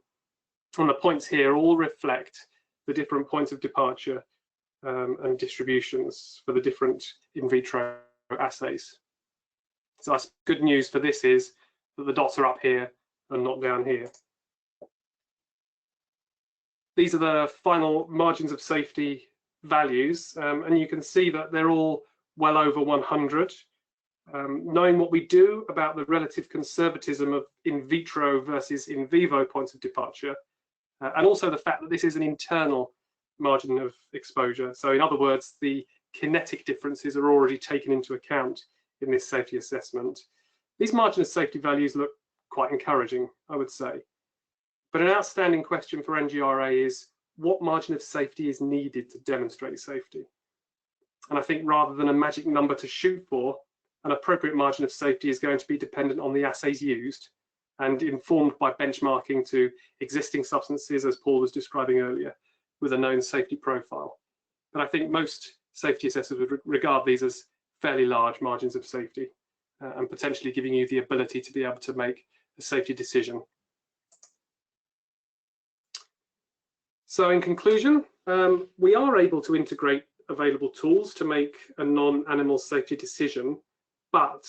And the points here all reflect the different points of departure and distributions for the different in vitro assays. So that's good news for this is that the dots are up here and not down here. These are the final margins of safety values, and you can see that they're all well over 100. Knowing what we do about the relative conservatism of in vitro versus in vivo points of departure, and also the fact that this is an internal margin of exposure. So in other words, the kinetic differences are already taken into account in this safety assessment. These margin of safety values look quite encouraging, I would say. But an outstanding question for NGRA is, what margin of safety is needed to demonstrate safety. And I think rather than a magic number to shoot for, an appropriate margin of safety is going to be dependent on the assays used and informed by benchmarking to existing substances, as Paul was describing earlier, with a known safety profile. But I think most safety assessors would regard these as fairly large margins of safety and potentially giving you the ability to be able to make a safety decision. So in conclusion, we are able to integrate available tools to make a non-animal safety decision, but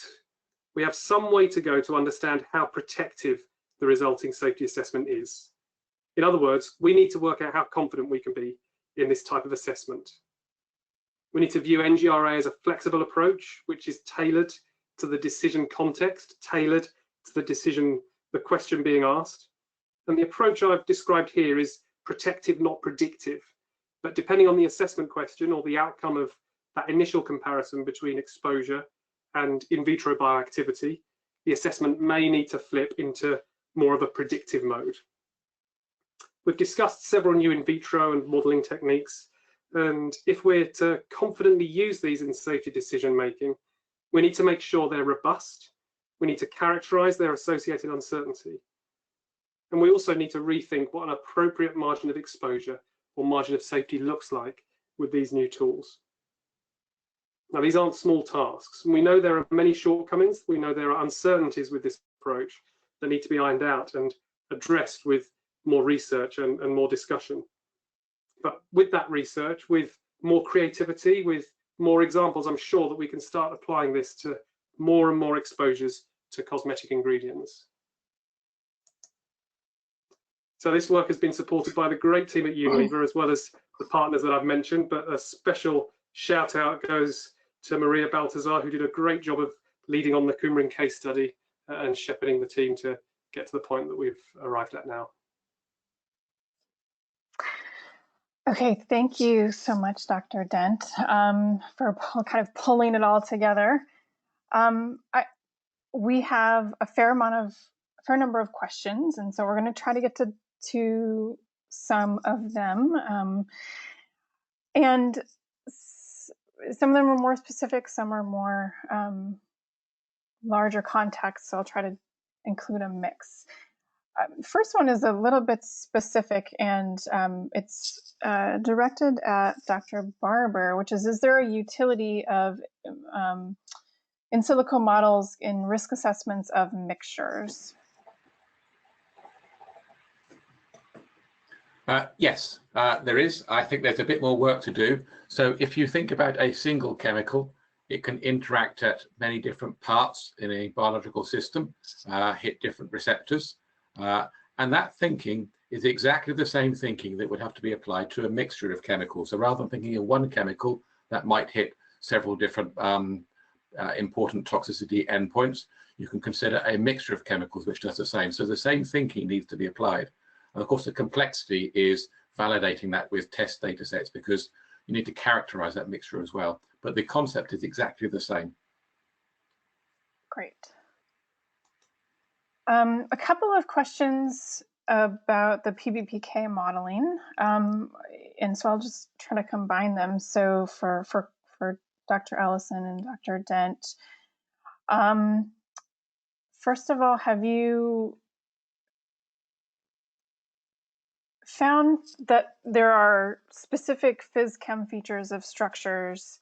we have some way to go to understand how protective the resulting safety assessment is. In other words, we need to work out how confident we can be in this type of assessment. We need to view NGRA as a flexible approach, which is tailored to the decision context, tailored to the decision, the question being asked. And the approach I've described here is protective, not predictive. But depending on the assessment question or the outcome of that initial comparison between exposure and in vitro bioactivity, the assessment may need to flip into more of a predictive mode. We've discussed several new in vitro and modeling techniques, and if we're to confidently use these in safety decision making, we need to make sure they're robust, we need to characterize their associated uncertainty, and we also need to rethink what an appropriate margin of exposure or margin of safety looks like with these new tools. Now, these aren't small tasks, and we know there are many shortcomings. We know there are uncertainties with this approach that need to be ironed out and addressed with more research and more discussion. But with that research, with more creativity, with more examples, I'm sure that we can start applying this to more and more exposures to cosmetic ingredients. So this work has been supported by the great team at Unilever, as well as the partners that I've mentioned, but a special shout out goes to Maria Baltazar, who did a great job of leading on the Coumarin case study and shepherding the team to get to the point that we've arrived at now. Okay, thank you so much, Dr. Dent, for kind of pulling it all together. We have a fair number of questions, and so we're going to try to get to some of them. And some of them are more specific, some are more larger context, so I'll try to include a mix. First one is a little bit specific, and it's directed at Dr. Barber, which is there a utility of in silico models in risk assessments of mixtures? Yes, there is. I think there's a bit more work to do. So if you think about a single chemical, it can interact at many different parts in a biological system, hit different receptors. And that thinking is exactly the same thinking that would have to be applied to a mixture of chemicals. So rather than thinking of one chemical that might hit several different important toxicity endpoints, you can consider a mixture of chemicals which does the same. So the same thinking needs to be applied. And of course, the complexity is validating that with test data sets, because you need to characterize that mixture as well. But the concept is exactly the same. Great. A couple of questions about the PBPK modeling, and so I'll just try to combine them. So for Dr. Ellison and Dr. Dent, first of all, have you found that there are specific phys-chem features of structures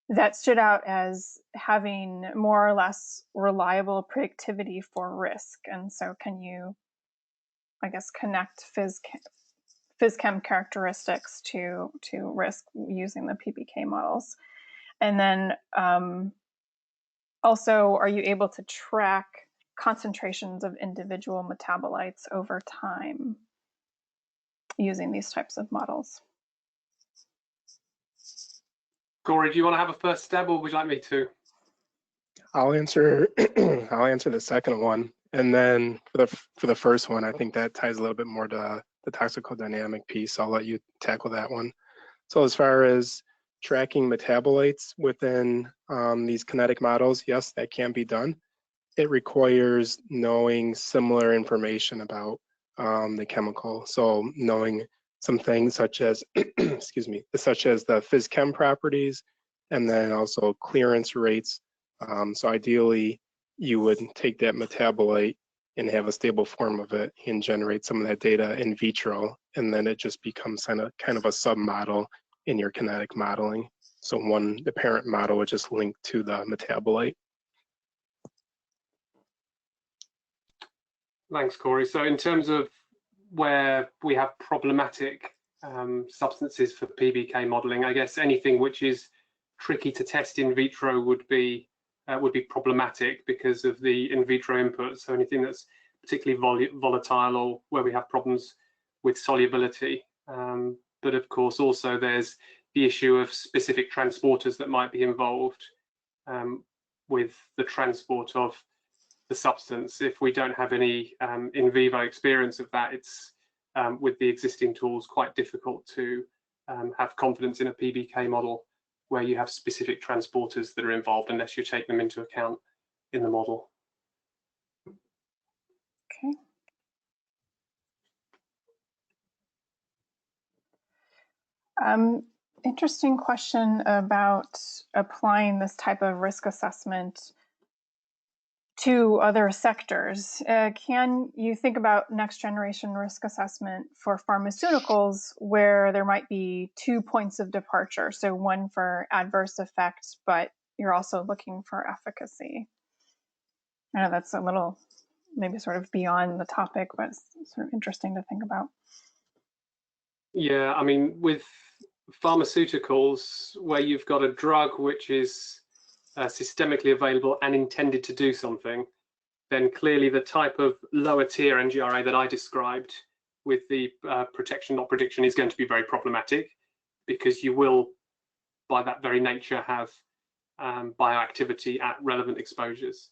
that stood out as having more or less reliable predictivity for risk? And so can you, I guess, connect phys-chem characteristics to risk using the PBK models? And then also, are you able to track concentrations of individual metabolites over time using these types of models? Corie, do you want to have a first stab, or would you like me to? I'll answer the second one, and then for the first one, I think that ties a little bit more to the toxicodynamic piece. I'll let you tackle that one. So as far as tracking metabolites within these kinetic models, yes, that can be done. It requires knowing similar information about the chemical. So knowing some things such as, excuse me, such as the phys-chem properties, and then also clearance rates. So ideally, you would take that metabolite and have a stable form of it and generate some of that data in vitro, and then it just becomes kind of a sub-model in your kinetic modeling. So the parent model would just link to the metabolite. Thanks, Corie. So in terms of where we have problematic substances for PBK modeling, I guess anything which is tricky to test in vitro would be problematic because of the in vitro inputs. So anything that's particularly volatile or where we have problems with solubility. But of course, also there's the issue of specific transporters that might be involved with the transport of the substance. If we don't have any in vivo experience of that, it's with the existing tools quite difficult to have confidence in a PBK model where you have specific transporters that are involved unless you take them into account in the model. Okay. Interesting question about applying this type of risk assessment to other sectors. Can you think about next generation risk assessment for pharmaceuticals where there might be 2 points of departure? So one for adverse effects, but you're also looking for efficacy. I know that's a little maybe sort of beyond the topic, but it's sort of interesting to think about. Yeah, I mean, with pharmaceuticals where you've got a drug which is systemically available and intended to do something, then clearly the type of lower tier NGRA that I described with the protection not prediction is going to be very problematic, because you will by that very nature have bioactivity at relevant exposures.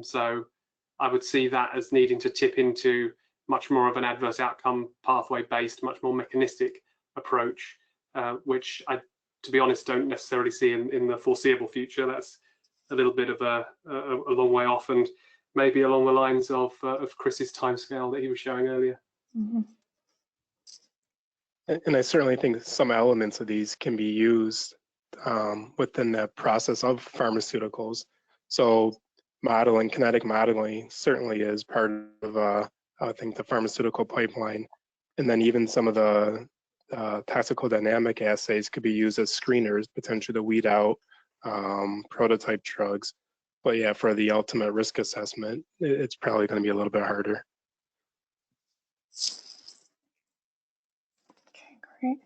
So I would see that as needing to tip into much more of an adverse outcome pathway based, much more mechanistic approach, which I, to be honest, don't necessarily see in the foreseeable future. That's a little bit of a long way off, and maybe along the lines of Chris's timescale that he was showing earlier. Mm-hmm. And I certainly think some elements of these can be used within the process of pharmaceuticals. So modeling, kinetic modeling certainly is part of, I think, the pharmaceutical pipeline. And then even some of the toxicodynamic assays could be used as screeners, potentially to weed out prototype drugs. But yeah, for the ultimate risk assessment, it's probably going to be a little bit harder. Okay, great.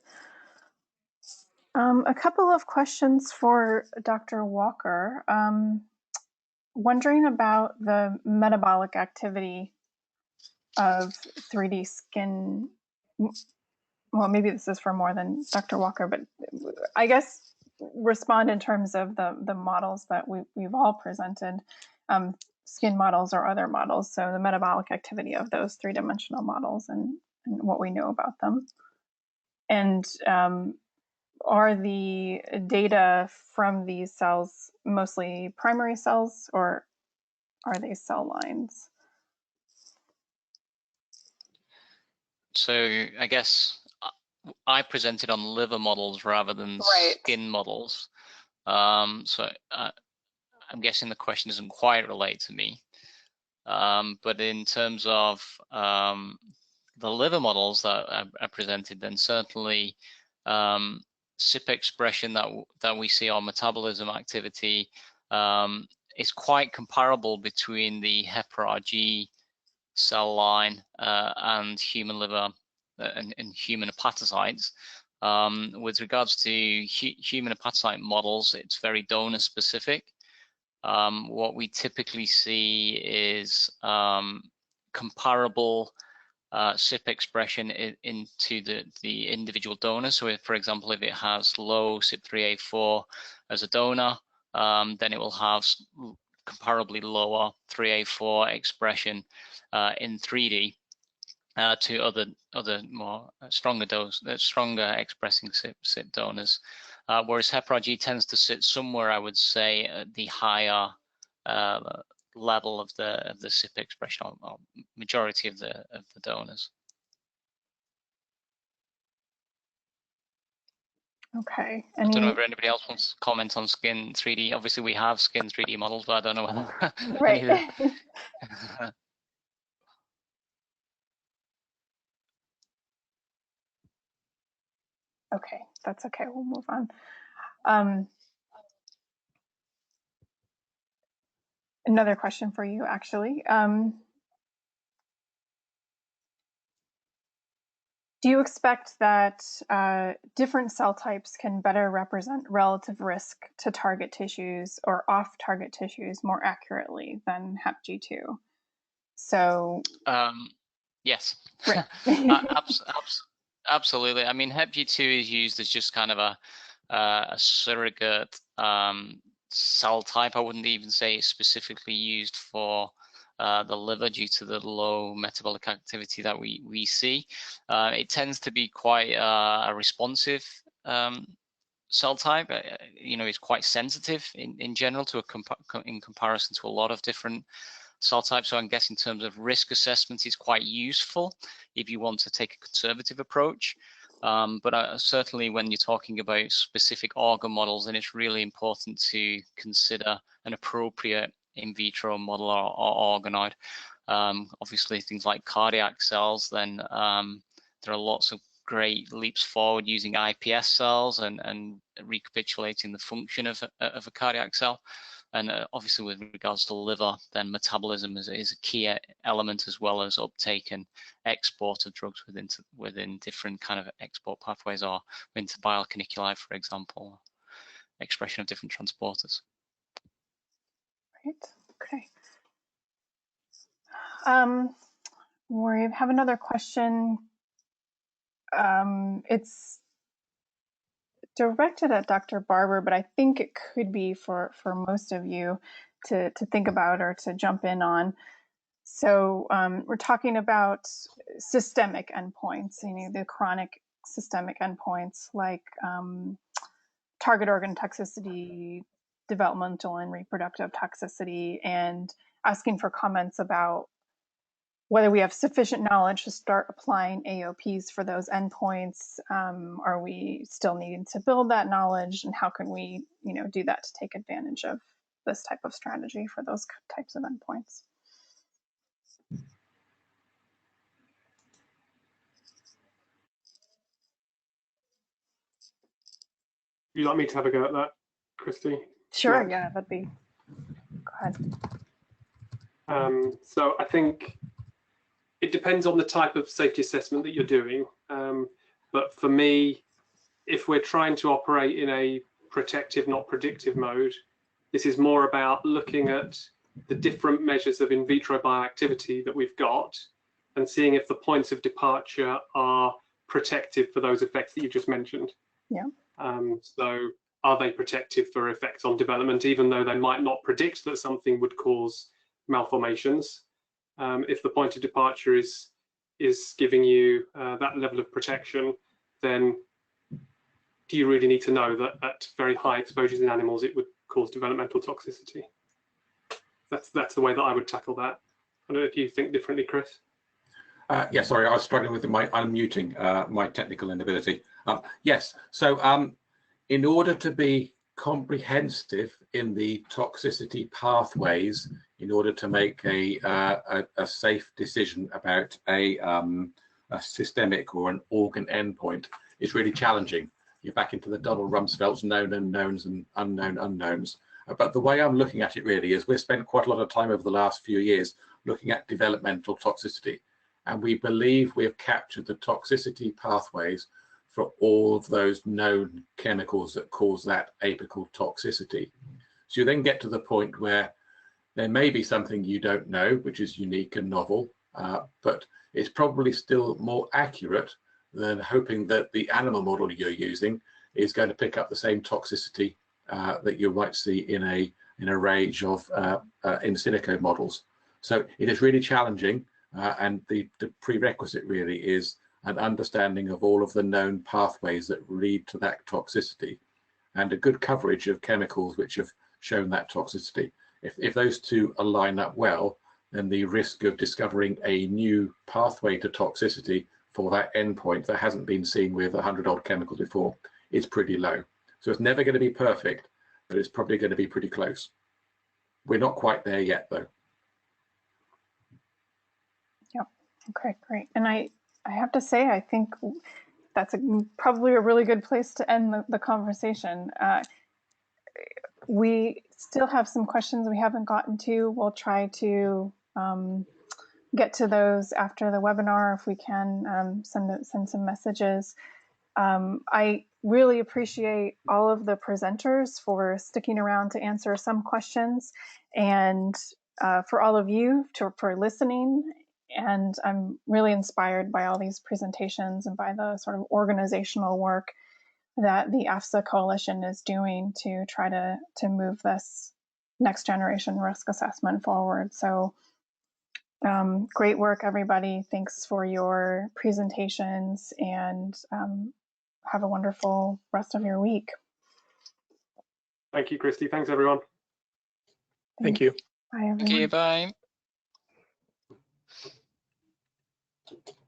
A couple of questions for Dr. Walker. Wondering about the metabolic activity of 3D skin. Well, maybe this is for more than Dr. Walker, but I guess respond in terms of the models that we've all presented, skin models or other models. So the metabolic activity of those three-dimensional models and what we know about them. And are the data from these cells mostly primary cells, or are they cell lines? So I guess I presented on liver models rather than skin models. So I'm guessing the question doesn't quite relate to me. But in terms of the liver models that I presented, then certainly CYP expression that we see on metabolism activity is quite comparable between the HEPA-RG cell line and human liver and human hepatocytes. With regards to human hepatocyte models, it's very donor specific. What we typically see is comparable CYP expression into the individual donor. So if, for example, if it has low CYP3A4 as a donor, then it will have comparably lower 3A4 expression in 3D to other more stronger expressing CYP donors. Whereas HEPA-RG tends to sit somewhere, I would say, at the higher level of the CYP expression, or majority of the donors. Okay. I don't know if anybody else wants to comment on skin 3D. Obviously, we have skin 3D models, but I don't know whether Right. Okay, that's okay. We'll move on. Another question for you, actually. Do you expect that different cell types can better represent relative risk to target tissues or off-target tissues more accurately than HepG2? So, yes, right. absolutely. I mean, HepG2 is used as just kind of a surrogate cell type. I wouldn't even say it's specifically used for the liver due to the low metabolic activity that we see. It tends to be quite a responsive cell type. You know, it's quite sensitive in general to in comparison to a lot of different cell types. So I guess in terms of risk assessment, it's quite useful if you want to take a conservative approach. But certainly when you're talking about specific organ models, then it's really important to consider an appropriate in vitro model or organoid. Obviously, things like cardiac cells, then there are lots of great leaps forward using iPS cells and recapitulating the function of a cardiac cell. And obviously with regards to liver, then metabolism is a key element, as well as uptake and export of drugs within different kind of export pathways, or into bile caniculi, for example, expression of different transporters. Right, okay. We have another question. It's directed at Dr. Barber, but I think it could be for most of you to think about or to jump in on. So we're talking about systemic endpoints, you know, the chronic systemic endpoints like target organ toxicity, developmental and reproductive toxicity, and asking for comments about whether we have sufficient knowledge to start applying AOPs for those endpoints. Are we still needing to build that knowledge, and how can we, you know, do that to take advantage of this type of strategy for those types of endpoints? Would you like me to have a go at that, Christy? Sure, yeah, that'd be, go ahead. So I think it depends on the type of safety assessment that you're doing. But for me, if we're trying to operate in a protective, not predictive mode, this is more about looking at the different measures of in vitro bioactivity that we've got and seeing if the points of departure are protective for those effects that you just mentioned. Yeah. So are they protective for effects on development, even though they might not predict that something would cause malformations? If the point of departure is giving you that level of protection, then do you really need to know that at very high exposures in animals it would cause developmental toxicity? That's the way that I would tackle that. I don't know if you think differently, Chris. Yeah, sorry, I was struggling with my unmuting my technical inability. Yes, so in order to be comprehensive in the toxicity pathways, in order to make a safe decision about a systemic or an organ endpoint, is really challenging. You're back into the Donald Rumsfeld's known unknowns and unknown unknowns. But the way I'm looking at it really is we've spent quite a lot of time over the last few years looking at developmental toxicity. And we believe we have captured the toxicity pathways for all of those known chemicals that cause that apical toxicity. So you then get to the point where there may be something you don't know, which is unique and novel, but it's probably still more accurate than hoping that the animal model you're using is going to pick up the same toxicity that you might see in a range of in silico models. So it is really challenging, and the prerequisite really is an understanding of all of the known pathways that lead to that toxicity, and a good coverage of chemicals which have shown that toxicity. If those two align up well, then the risk of discovering a new pathway to toxicity for that endpoint that hasn't been seen with 100-odd chemicals before is pretty low. So it's never going to be perfect, but it's probably going to be pretty close. We're not quite there yet, though. Yep. Okay, great. And I have to say, I think that's probably a really good place to end the conversation. We still have some questions we haven't gotten to. We'll try to get to those after the webinar if we can send some messages. I really appreciate all of the presenters for sticking around to answer some questions, and for all of you for listening. And I'm really inspired by all these presentations and by the sort of organizational work that the AFSA Coalition is doing to try to move this next generation risk assessment forward. So great work, everybody. Thanks for your presentations, and have a wonderful rest of your week. Thank you, Christy. Thanks, everyone. Thank you. Bye, everyone. Thank you, bye.